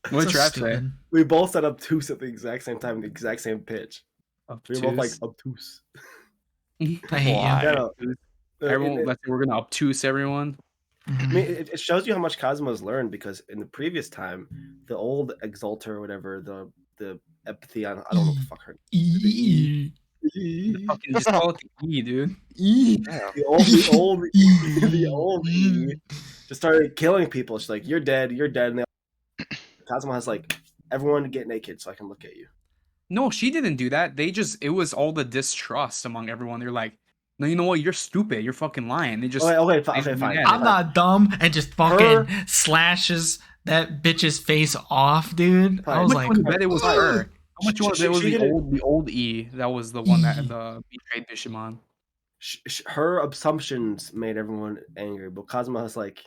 What Trap say? We both said obtuse at the exact same time, the exact same pitch. Obtuse? We were both like obtuse. I hate you. Everyone, we're gonna obtuse everyone. I mean, it shows you how much Cosmo's learned, because in the previous time, the old Exalter or whatever, the Epitheon, I don't know what the fuck her name. Fucking just call it the E, dude. E. Yeah. The old E just started killing people. She's like, you're dead. And Cosmo has like, everyone get naked so I can look at you. No, she didn't do that. It was all the distrust among everyone. They're like, no, you know what? You're stupid. You're fucking lying. They just okay, fine. I'm not dumb, and just fucking slashes that bitch's face off, dude. I was like, I bet it was her. How much you want? It was the old E. That was the one that betrayed Bishamon. Her assumptions made everyone angry, but Cosmo was like,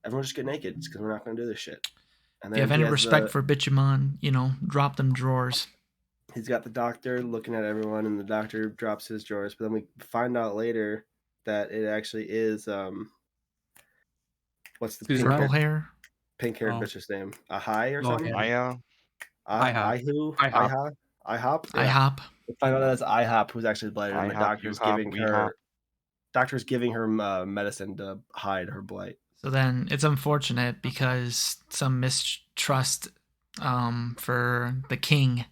everyone just get naked because we're not going to do this shit. And then if you have any respect for Bishamon, drop them drawers. He's got the doctor looking at everyone, and the doctor drops his drawers. But then we find out later that it actually is what's the purple hair? Pink-haired bitch's name? Ahai or something? IHOP. IHOP. We find out that it's IHOP who's actually blighted, and the doctor's giving her medicine to hide her blight. So then it's unfortunate because some mistrust for the king,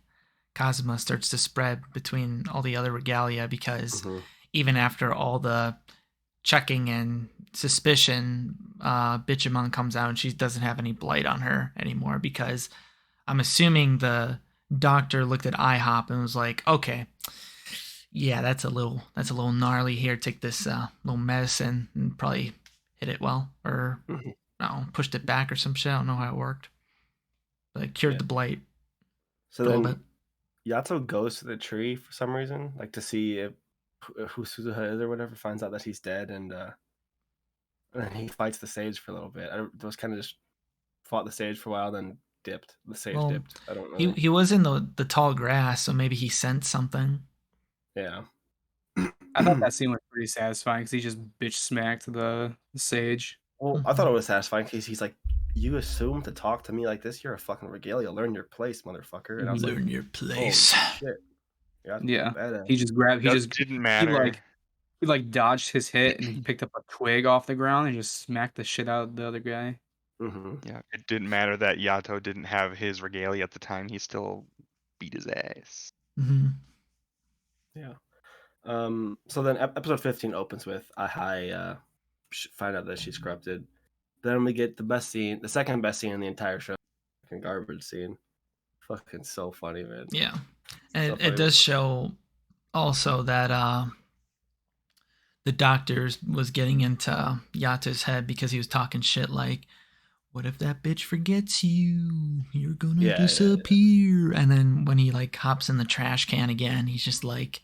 Kazuma, starts to spread between all the other regalia, because even after all the checking and suspicion, Bishamon comes out and she doesn't have any blight on her anymore, because I'm assuming the doctor looked at IHOP and was like, okay, yeah, that's a little gnarly here. Take this little medicine and probably hit it well, or pushed it back or some shit. I don't know how it worked. But it cured the blight. So then Yato goes to the tree for some reason, like to see who Suzuha is or whatever, finds out that he's dead, and then he fights the sage for a little bit. Those kind of just fought the sage for a while, then dipped. The sage dipped. I don't know. He was in the tall grass, so maybe he sensed something. Yeah. I thought that scene was pretty satisfying because he just bitch smacked the sage. Well, I thought it was satisfying because he's like, you assume to talk to me like this? You're a fucking regalia. Learn your place, motherfucker. And I was Learn your place. Oh, shit. Yeah. He just grabbed. He just didn't matter. He dodged his hit and he picked up a twig off the ground and just smacked the shit out of the other guy. Yeah, it didn't matter that Yato didn't have his regalia at the time. He still beat his ass. Yeah. So then episode 15 opens with Ahai find out that she's corrupted. Then we get the second best scene in the entire show. Fucking garbage scene. Fucking so funny, man. Yeah. And it does show also that the doctor was getting into Yato's head because he was talking shit like, what if that bitch forgets you? You're gonna disappear. Yeah. And then when he hops in the trash can again, he's just like,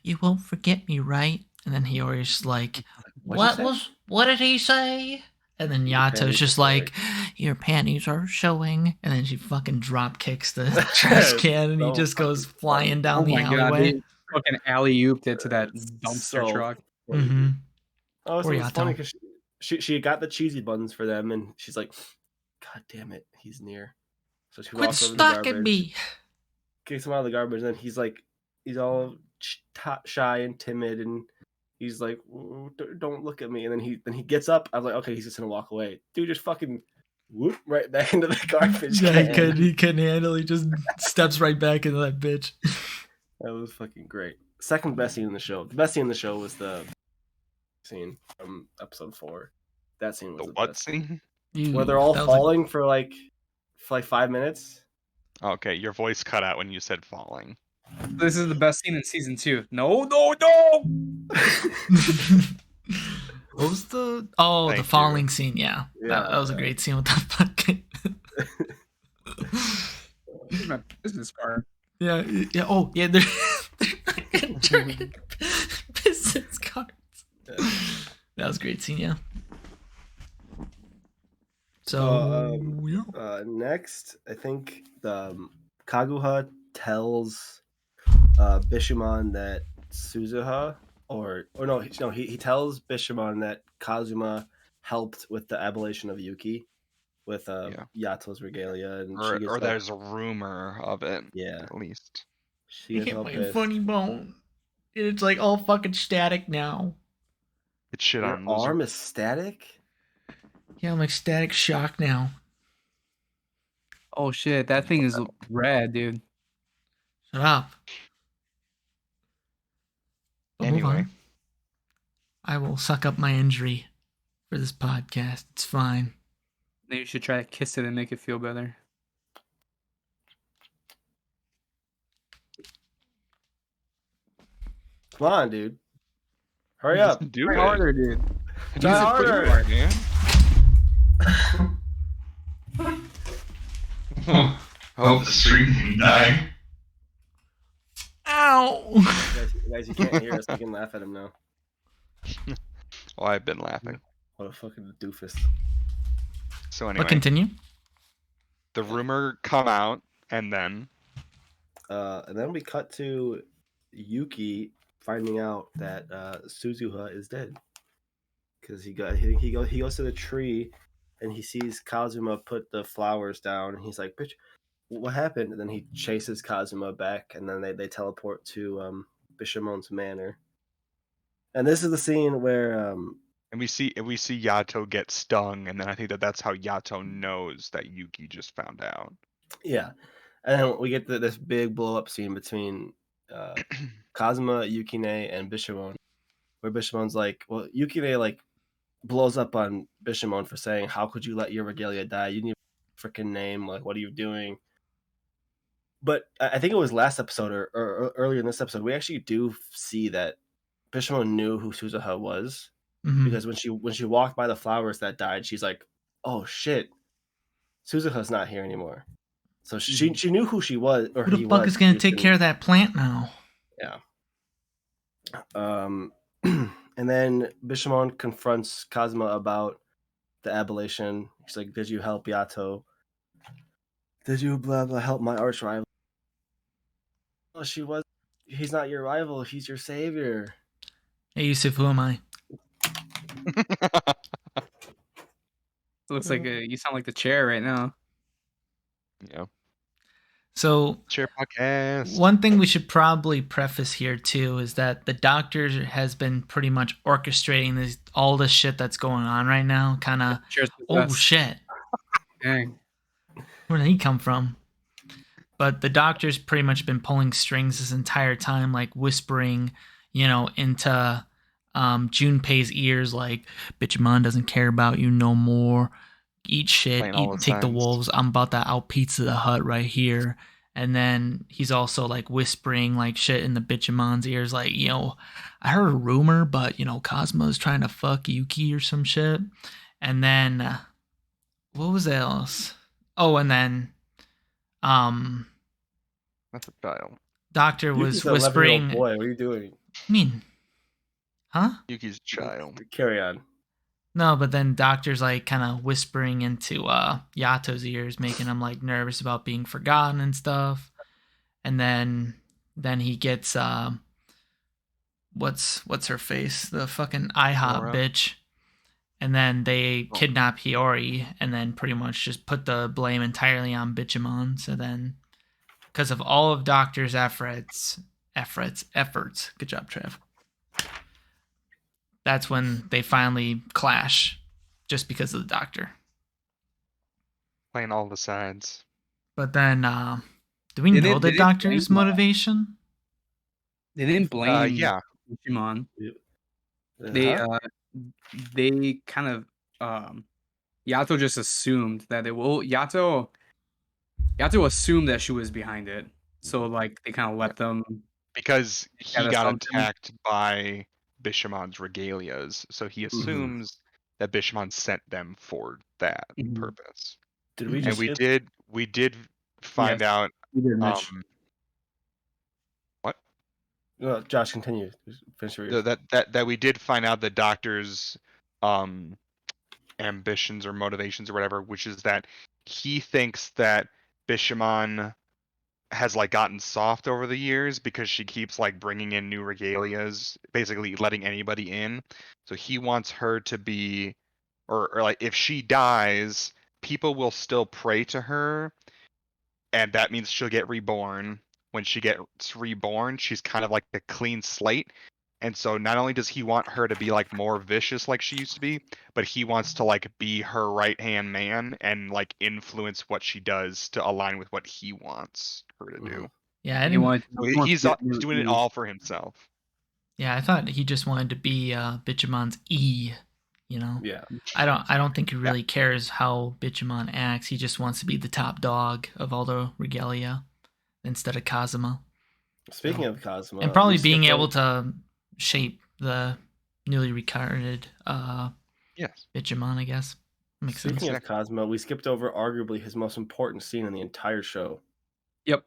you won't forget me, right? And then Hiyori's just like, What'd you say? what did he say? And then Your Yato's panties just are like, your panties are showing. And then she fucking drop kicks the trash can and he So just goes fucking flying funny. down Oh the my god, alleyway. they fucking alley-ooped it to that It's dumpster so truck. funny, Mm-hmm. dude. Oh, so Poor it was funny Yato. because she got the cheesy buns for them, and she's like, "God damn it, he's near." So she Quit walks over to the stalking garbage, me. kicks him out of the garbage, and then he's like, he's all shy and timid, and he's like, "Don't look at me." And then he gets up. I was like, "Okay, he's just gonna walk away." Dude just fucking whoop right back into the garbage Yeah, can. he couldn't handle. He just steps right back into that bitch. That was fucking great. Second best scene in the show. The best scene in the show was the scene from episode 4. That scene was The the what best. scene? Where they're all That was falling for like 5 minutes. Okay, your voice cut out when you said falling. This is the best scene in season 2. No. What was the Thank the you. falling scene? Yeah, Yeah, that was a yeah. great scene with the fucking. This is my business card. Yeah. Oh, yeah. They're fucking turning business cards. That was a great scene. Yeah. So yeah. Next, I think the Kaguha tells Bishamon that Suzuha, or no, he tells Bishamon that Kazuma helped with the abolition of Yuki with Yato's regalia, and she gets Or there's a rumor of it. Yeah. At least. She You gets hit all my pissed. funny bone. It's like all fucking static now. It's shit Your on loser. arm is static? Yeah, I'm like static shock now. Oh shit, that thing is rad, dude. Shut up. But move Anyway. on. I will suck up my injury for this podcast. It's fine. Then you should try to kiss it and make it feel better. Come on, dude. Hurry up. Do Try it. harder, dude. Try Use it harder. pretty hard, man. Hope the stream can die. Ow! Guys, you can't hear us. We can laugh at him now. Well, I've been laughing. What a fucking doofus. So anyway, But continue. the rumor come out, and then we cut to Yuki finding out that Suzuha is dead, because he goes to the tree and he sees Kazuma put the flowers down, and he's like, "Bitch, what happened?" And then he chases Kazuma back, and then they teleport to Bishamon's manor. And this is the scene where and we see Yato get stung, and then I think that's how Yato knows that Yuki just found out. yeah, and then we get this big blow up scene between Kazuma, Yukine, and Bishamon, where Bishamon's like, well, Yukine like blows up on Bishamon for saying, "How could you let your regalia die? You need a freaking name. Like, what are you doing?" But I think it was last episode or earlier in this episode, we actually do see that Bishamon knew who Suzuha was, because when she walked by the flowers that died, she's like, "Oh shit, Suzuha's not here anymore." So she knew who she was, or Who the fuck is gonna take care of that plant now? Yeah. And then Bishamon confronts Kazuma about the ablation. He's like, "Did you help Yato? Did you blah blah help my arch rival?" "Oh, she was. He's not your rival. He's your savior." Hey Yusuf, who am I? Looks like you sound like the chair right now. Yeah. So Chair podcast. one thing we should probably preface here too is that the doctor has been pretty much orchestrating all this shit that's going on right now. Kind of, oh shit, Dang. where did he come from? But the doctor's pretty much been pulling strings this entire time, like whispering, into Junpei's ears, like, "Bitchamon doesn't care about you no more. Eat shit, take the wolves. I'm about to out pizza the hut right here." And then he's also like whispering like shit in the Bitchamon's ears, like, "I heard a rumor, but Cosmo's trying to fuck Yuki or some shit." And then what was else? Oh, and then That's a child. Doctor was Yuki's an 11-year-old whispering. boy, what are you doing? I mean, Huh? Yuki's child. Carry on. No, but then Doctor's like kind of whispering into Yato's ears, making him like nervous about being forgotten and stuff. And then he gets what's her face? The fucking IHOP Nora. bitch. And then they Oh. kidnap Hiyori and then pretty much just put the blame entirely on Bishamon. So then, because of all of Doctor's efforts, good job, Trev. That's when they finally clash, just because of the Doctor. Playing all the sides. But then, do we know the Doctor's motivation? They didn't blame yeah. Bishamon. Uh-huh. They kind of Yato just assumed that it will. Yato assumed that she was behind it, so like they kind of let them. Because he Yeah, got something. attacked by Bishamon's regalias, so he assumes that Bishamon sent them for that purpose. Did we And we did find out. We did, Mitch. What? Well, Josh, continue. Finish your... That we did find out the Doctor's ambitions or motivations or whatever, which is that he thinks that Bishamon has like gotten soft over the years because she keeps like bringing in new regalias, basically letting anybody in. So he wants her to be, or like if she dies, people will still pray to her, and that means she'll get reborn. When she gets reborn, she's kind of like a clean slate. And so not only does he want her to be like more vicious like she used to be, but he wants to like be her right-hand man and like influence what she does to align with what he wants her to do. Yeah, I didn't. He's doing it all for himself. Yeah, I thought he just wanted to be Bishamon's E. You know. Yeah. I don't think he really cares how Bishamon acts. He just wants to be the top dog of all the regalia instead of Kazuma. Speaking of Kazuma, and probably being able to shape the newly reincarnated Bishamon, I guess. Makes sense. Speaking of Kazuma, we skipped over arguably his most important scene in the entire show. Yep.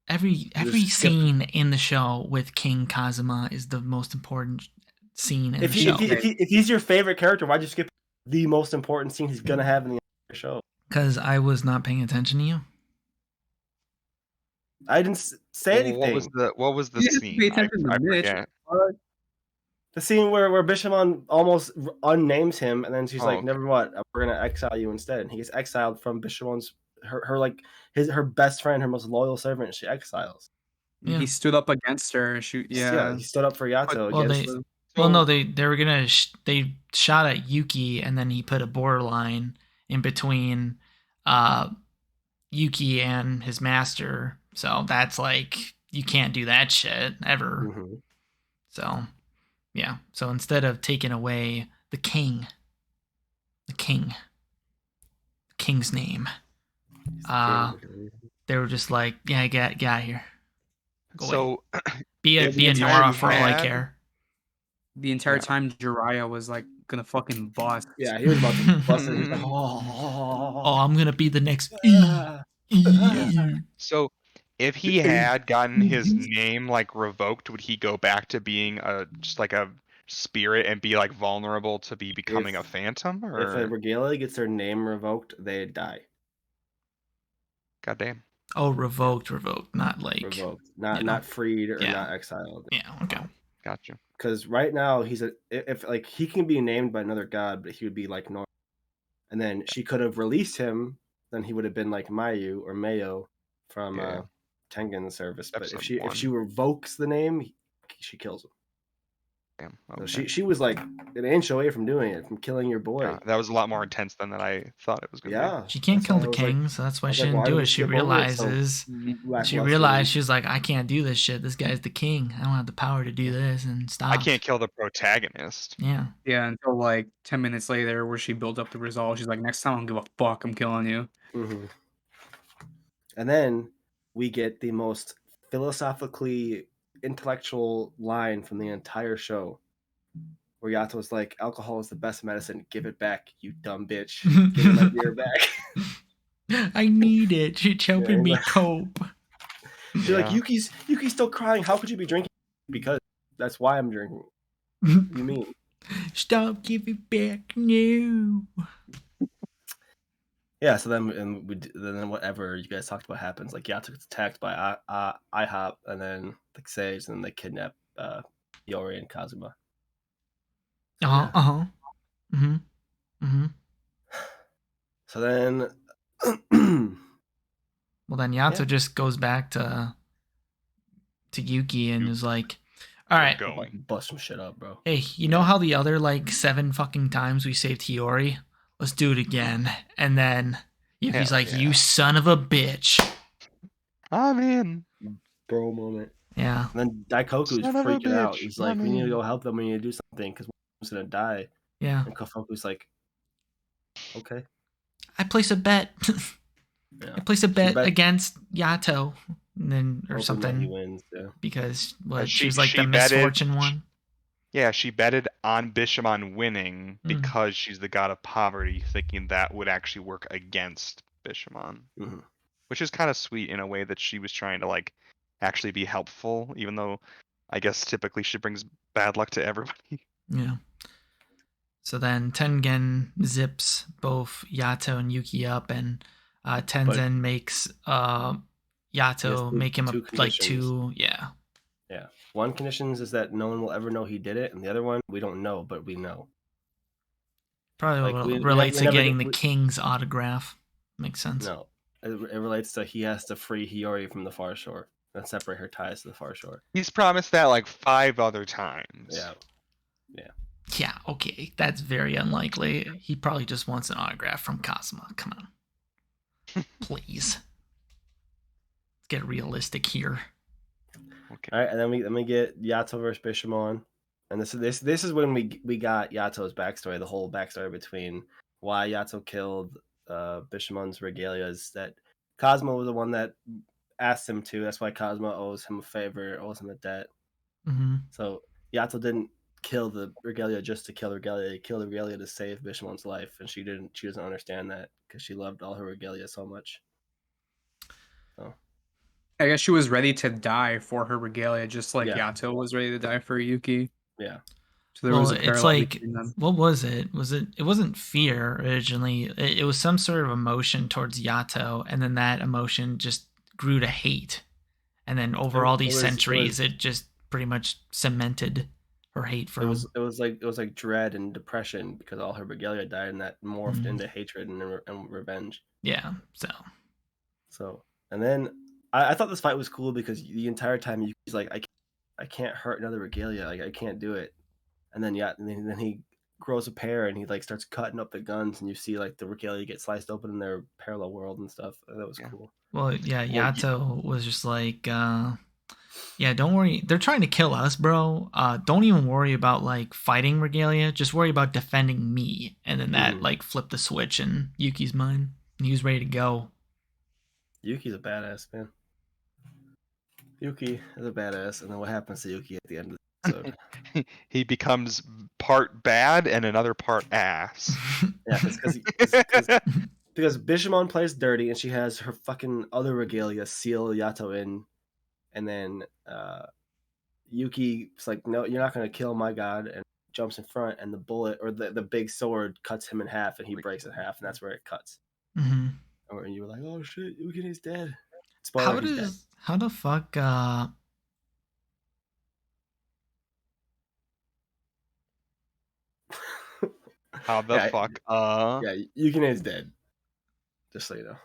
Every scene in the show with King Kazuma is the most important scene in the show. If he's your favorite character, why'd you skip the most important scene he's gonna have in the entire show? Because I was not paying attention to you. I didn't say anything. What was the scene? I forget. The scene where Bishamon almost unnames him, and then she's like, "Never what? We're gonna exile you instead." And he gets exiled from Bishamon's her best friend, her most loyal servant. She exiles. Yeah. He stood up against her. He stood up for Yato. They were gonna they shot at Yuki, and then he put a borderline in between Yuki and his master. So that's like, you can't do that shit ever. Mm-hmm. So yeah. So instead of taking away the king's name, they were just like, yeah, get out of here. Go away. Be a Nora for all I care. The entire time Jiraiya was like gonna fucking bust. Yeah, he was about to bust it. Like, oh, I'm gonna be the next So if he had gotten his name like revoked, would he go back to being just like a spirit and be like vulnerable to becoming a phantom? Or if a regalia gets their name revoked, they die. Goddamn. Oh, revoked, not like revoked, not freed or not exiled. Yeah, okay, gotcha. Because right now if like he can be named by another god, but he would be like Nora, and then she could have released him. Then he would have been like Mayu or Mayo from Tengen's service. But if she revokes the name, she kills him. Damn. Okay. So she was like an inch away from doing it, from killing your boy. Yeah, that was a lot more intense than I thought it was going to be. She can't kill the king, so that's why she didn't do it. She realizes, she's like, I can't do this shit. This guy's the king. I don't have the power to do this, and stop. I can't kill the protagonist. Yeah. Yeah, until like 10 minutes later, where she built up the resolve. She's like, next time I don't give a fuck. I'm killing you. Mm-hmm. And then we get the most philosophically intellectual line from the entire show, where Yato's like, alcohol is the best medicine. Give it back, you dumb bitch. Give my beer back. I need it. It's helping me cope. She's like, Yuki's still crying. How could you be drinking? Because that's why I'm drinking. What do you mean? Stop, give it back now. Yeah, so then whatever you guys talked about happens. Like Yato gets attacked by IHOP, and then like Sage, and then they kidnap Yori and Kazuma. So, yeah. So then, well, then Yato just goes back to Yuki and is like, "All right, bust some shit up, bro. Hey, you know how the other like 7 fucking times we saved Hiyori? Let's do it again." And then Yuki's like, "You son of a bitch." I'm in. Bro moment. Yeah. And then Daikoku's freaking out. He's like, "We need to go help them. We need to do something because one's gonna die." Yeah. And Kofuku's like, "Okay." I place a bet. I place a bet against Yato, and then or something. He wins, yeah. Because she was like the misfortune one. Yeah, she betted on Bishamon winning because she's the god of poverty, thinking that would actually work against Bishamon, which is kind of sweet in a way that she was trying to like actually be helpful, even though I guess typically she brings bad luck to everybody. Yeah. So then Tengen zips both Yato and Yuki up, and Tenzen makes Yato make him two. Yeah. Yeah. One condition is that no one will ever know he did it, and the other one we don't know, but we know. Probably relates to getting the king's autograph. Makes sense. No, it relates to he has to free Hiyori from the far shore and separate her ties to the far shore. He's promised that like 5 other times. Yeah. Yeah, okay. That's very unlikely. He probably just wants an autograph from Kazuma. Come on. Please. Let's get realistic here. Okay. All right, and then we get Yato versus Bishamon. And this is when we got Yato's backstory, the whole backstory between why Yato killed Bishamon's regalia is that Kazuma was the one that asked him to. That's why Kazuma owes him a favor, owes him a debt. So Yato didn't kill the regalia just to kill the regalia. He killed the regalia to save Bishamon's life, and she doesn't understand that because she loved all her regalia so much. So I guess she was ready to die for her regalia, just like Yato was ready to die for Yuki. Yeah. So there was a parallel between them. What was it? It wasn't fear originally. It was some sort of emotion towards Yato, and then that emotion just grew to hate. And then over all these centuries, it just pretty much cemented her hate for him. It was like dread and depression because all her regalia died, and that morphed into hatred and revenge. Yeah. So and then I thought this fight was cool because the entire time he's like, I can't hurt another regalia, like I can't do it. And then then he grows a pair and he like starts cutting up the guns, and you see like the regalia get sliced open in their parallel world and stuff. That was cool. Well, yeah, Yato was just like, don't worry. They're trying to kill us, bro. Don't even worry about like fighting regalia. Just worry about defending me. And then that like flipped the switch in Yuki's mind. And he was ready to go. Yuki's a badass, man. Yuki is a badass, and then what happens to Yuki at the end of the episode? He becomes part bad and another part ass. Yeah, because Bishamon plays dirty, and she has her fucking other regalia seal Yato in, and then Yuki's like, "No, you're not gonna kill my god," and jumps in front, and the bullet or the big sword cuts him in half, and he breaks in half, and that's where it cuts. Or you were like, "Oh shit, Yuki's dead." Spoiler, he's dead. How the fuck? How the fuck? Yeah, Yukine's dead. Just so you know,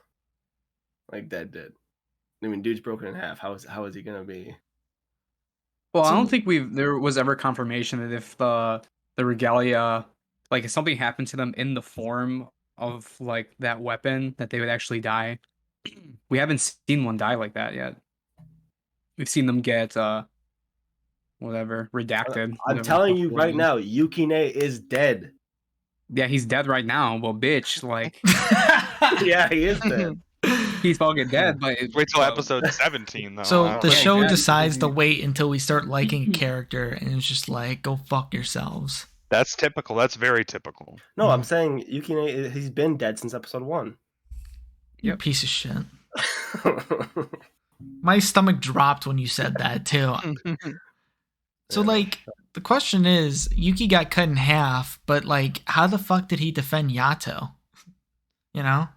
like dead. I mean, dude's broken in half. How is he gonna be? Well, I don't think there was ever confirmation that if the regalia, like if something happened to them in the form of like that weapon, that they would actually die. We haven't seen one die like that yet. We've seen them get whatever redacted. I'm telling you right now, Yukine is dead. Yeah, he's dead right now. Well, bitch, like yeah, he is dead. He's fucking dead, but wait till episode 17 though. So the show decides to wait until we start liking a character, and it's just like, go fuck yourselves. That's typical. That's very typical. No, I'm saying Yukine, he's been dead since episode 1. You piece of shit. My stomach dropped when you said that too. So like, the question is, Yuki got cut in half, but like, how the fuck did he defend Yato? You know,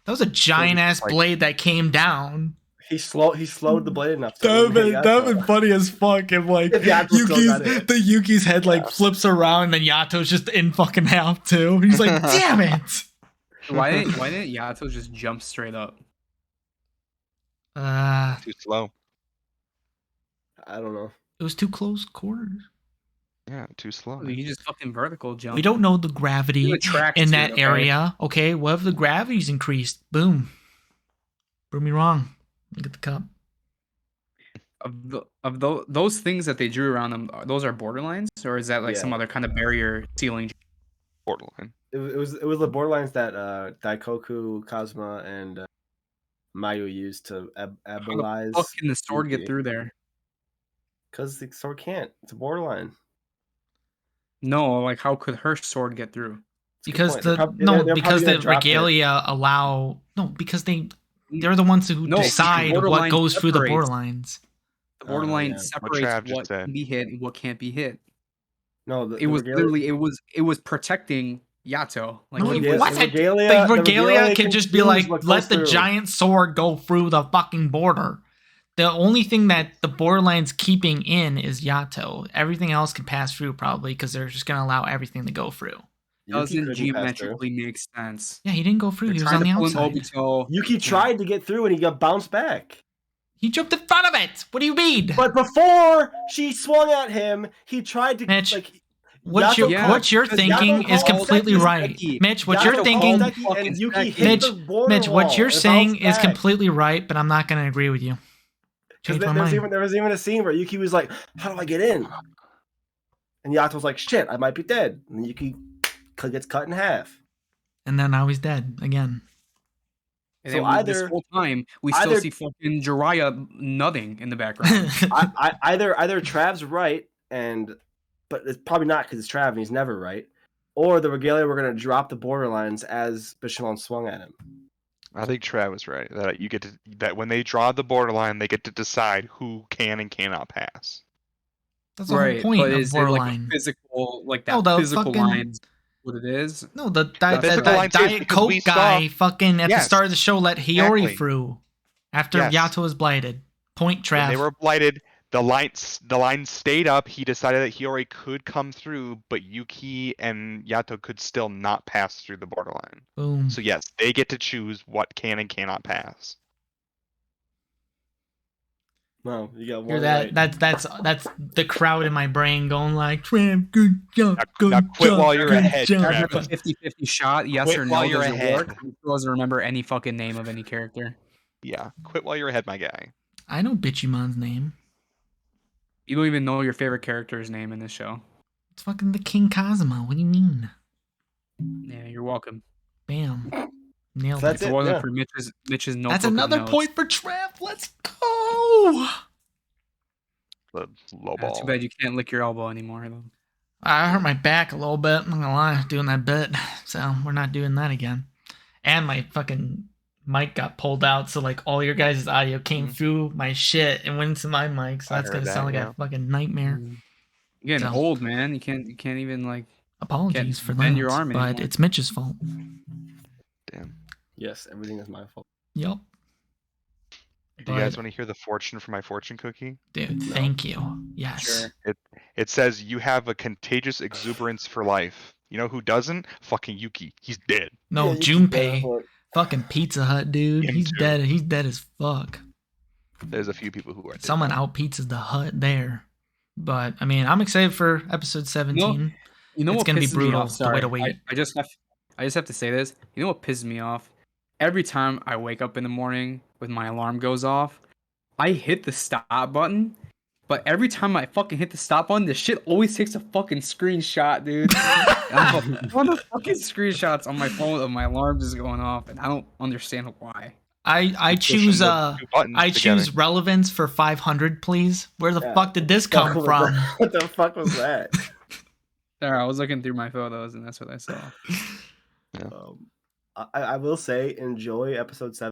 that was a giant ass blade that came down. He slowed the blade enough. That would have been funny as fuck if like Yuki's head like flips around and then Yato's just in fucking half too. He's like, damn it! Why didn't Yato just jump straight up? Too slow. I don't know. It was too close quarters. Yeah, too slow. He just fucking vertical jump. We don't know the gravity in that area. Okay, what if the gravity's increased? Boom. Prove me wrong. Get the cup. Those things that they drew around them, those are borderlines, or is that like some other kind of barrier ceiling? Borderline. It was the borderlines that Daikoku, Kazuma, and Mayu used to abilize. How the fuck can the sword get through there? Because the sword can't. It's a borderline. No, like how could her sword get through? Because the regalia allow because they're the ones who decide what goes through the borderlines. The borderline separates what can be hit and what can't be hit. No, it was literally it was protecting Yato. Like no, the regalia can just be like, let the giant sword go through the fucking border. The only thing that the borderline's keeping in is Yato. Everything else can pass through probably because they're just gonna allow everything to go through. Doesn't geometrically make sense. Yeah, he didn't go through. He was on the outside. Yuki tried to get through and he got bounced back. He jumped in front of it. What do you mean? But before she swung at him, he tried to what you're thinking is completely right. Mitch, what you're thinking Mitch, what you're saying is completely right, but I'm not gonna agree with you. There was even a scene where Yuki was like, how do I get in? And Yato was like, shit, I might be dead. And Yuki gets cut in half. And then now he's dead again. And so this whole time, we still see fucking Jiraiya nutting in the background. either Trav's right, but it's probably not because it's Trav and he's never right, or the regalia were going to drop the borderlines as Bishamon swung at him. I think Trav was right. That when they draw the borderline, they get to decide who can and cannot pass. That's the whole point of borderline. Like physical, physical lines. What it is? No, the Diet Coke guy fucking at the start of the show let Hiyori through after Yato was blighted. Point Trav. When they were blighted, the line stayed up. He decided that Hiyori could come through, but Yuki and Yato could still not pass through the borderline. Boom. So yes, they get to choose what can and cannot pass. No, you got one. That's the crowd in my brain going like, Trav, good job, good now quit job, while you're ahead. Have a 50-50 shot, yes or no. Does it work? He doesn't remember any fucking name of any character. Yeah, quit while you're ahead, my guy. I know Bichamon's name. You don't even know your favorite character's name in this show. It's fucking the King Kazuma. What do you mean? Yeah, you're welcome. Bam. Nailed it. If it wasn't for Mitch's notebook. That's another point for Trav. Let's go. The low ball. Too bad you can't lick your elbow anymore, though. I hurt my back a little bit. I'm not gonna lie, doing that bit. So we're not doing that again. And my fucking mic got pulled out, so like all your guys' audio came through my shit and went into my mic. So that's gonna sound like a fucking nightmare. You're getting old, man. You can't even like. Apologies for that, your arm but anymore. it's Mitch's fault. Damn. Yes, everything is my fault. Yep. Do you guys want to hear the fortune for my fortune cookie? Dude, thank you. Yes. Sure. It says you have a contagious exuberance for life. You know who doesn't? Fucking Yuki. He's dead. No, Junpei. Fucking Pizza Hut, dude. He's dead. He's dead as fuck. There's a few people who are dead. Someone out pizzas the hut there. But I mean, I'm excited for episode 17. You know it's what gonna be pisses brutal. Me off? Sorry. To wait. I just have to say this. You know what pisses me off? Every time I wake up in the morning when my alarm goes off, I hit the stop button. But every time I fucking hit the stop button, the shit always takes a fucking screenshot, dude. One of the fucking screenshots on my phone of my alarm just going off, and I don't understand why. I choose relevance for 500, please. Where the fuck did this come from? What the fuck was that? There, I was looking through my photos, and that's what I saw. Yeah. I will say, enjoy episode 7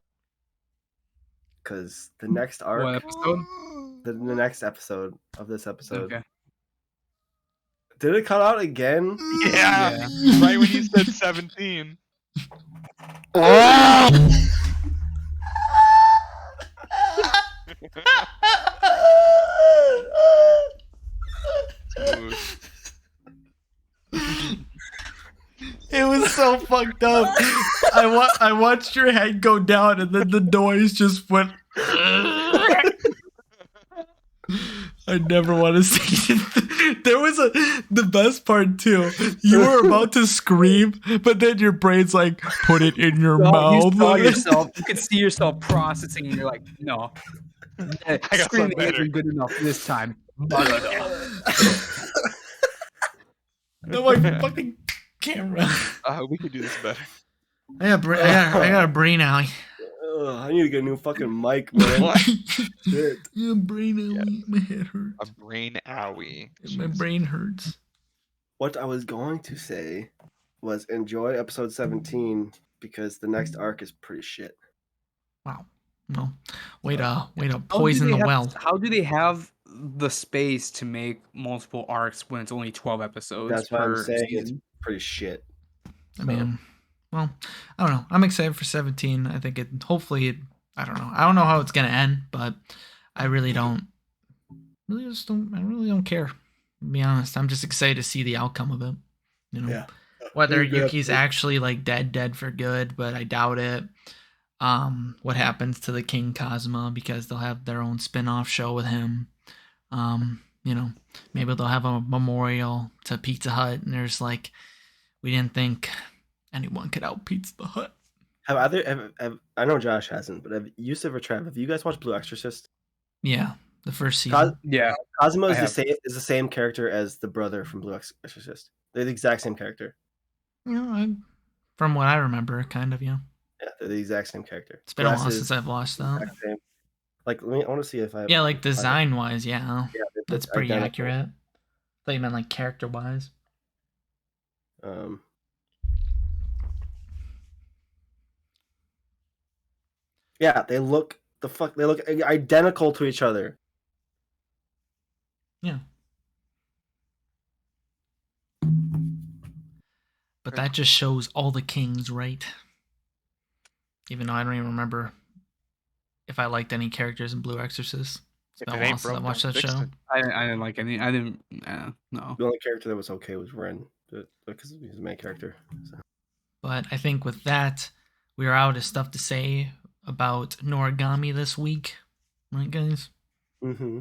because the next arc. What episode? The next episode of this episode. Okay. Did it cut out again? Yeah. Right when you said 17. It was so fucked up. I watched your head go down, and then the noise just went. I never want to see it. There was the best part too. You were about to scream, but then your brain's like, put it in your mouth. You saw yourself. You could see yourself processing, and you're like, no. Screaming isn't good enough this time. No, my fucking camera. We could do this better. I got a brain alley. I need to get a new fucking mic, man. Shit. Yeah, brain alley. My head hurts. A brain owie. My brain hurts. What I was going to say was enjoy episode 17 because the next arc is pretty shit. Wow. No. Way to poison the well. How do they have the space to make multiple arcs when it's only 12 episodes? That's what I'm saying. season? It's pretty shit. I mean, well, I don't know. I'm excited for 17. I think I don't know. I don't know how it's gonna end, but I really don't care. To be honest, I'm just excited to see the outcome of it. You know, Yeah. Whether Yuki's actually like dead for good, but I doubt it. What happens to the King Kazuma, because they'll have their own spin-off show with him. You know, maybe they'll have a memorial to Pizza Hut, and there's like, we didn't think anyone could out Pizza Hut. I know Josh hasn't, but have Yusuf or Trev, have you guys watched Blue Exorcist? Yeah, the first season. Cosmo is the same character as the brother from Blue Exorcist. They're the exact same character. You know, from what I remember, kind of, yeah. Yeah, they're the exact same character. It's been a while since I've watched that. Like, I want to see if I. Yeah, like design wise, yeah. That's pretty identical. accurate. I thought you meant like character wise. Yeah, they look identical to each other. Yeah. But that just shows all the kings, right? Even though I don't even remember if I liked any characters in Blue Exorcist. It's been a while since I watched that show. I didn't like any. I didn't. No. The only character that was okay was Ren, because he's the main character. So. But I think with that, we are out of stuff to say about Noragami this week. Right, guys? Mm-hmm.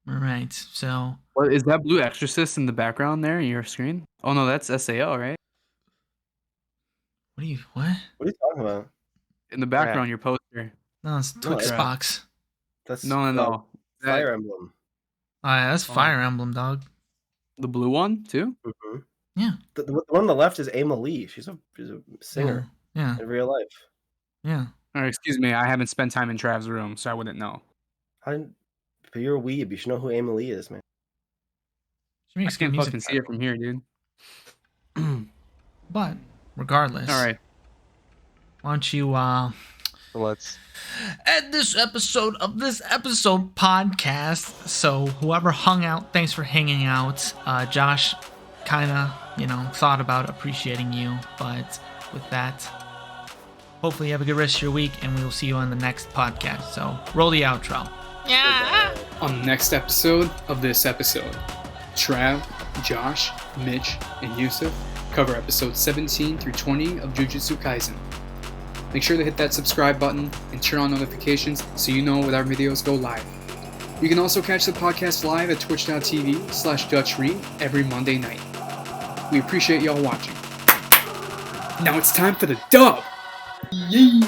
All right, so... What, is that Blue Exorcist in the background there in your screen? Oh, no, that's SAO, right? What are you talking about? In the background, your poster. No, it's Twixbox. That's No. Fire Emblem. That's Fire Emblem, dog. The blue one, too? Mm-hmm. Yeah. The one on the left is Ama Lee. She's a singer. Yeah. In real life. Yeah. Or excuse me, I haven't spent time in Trav's room, so I wouldn't know. But you're a weeb. You should know who Ama Lee is, man. I can't fucking see it from here, dude. But regardless. All right. Why don't you let's end this episode of this episode podcast. So whoever hung out, thanks for hanging out. Josh kind of, thought about appreciating you, but with that, hopefully you have a good rest of your week, and we will see you on the next podcast. So roll the outro. Yeah. On the next episode of this episode, Trav, Josh, Mitch, and Yusuf cover episodes 17 through 20 of Jujutsu Kaisen. Make sure to hit that subscribe button and turn on notifications so you know when our videos go live. You can also catch the podcast live at twitch.tv/DutchRead every Monday night. We appreciate y'all watching. Now it's time for the dub! Yay!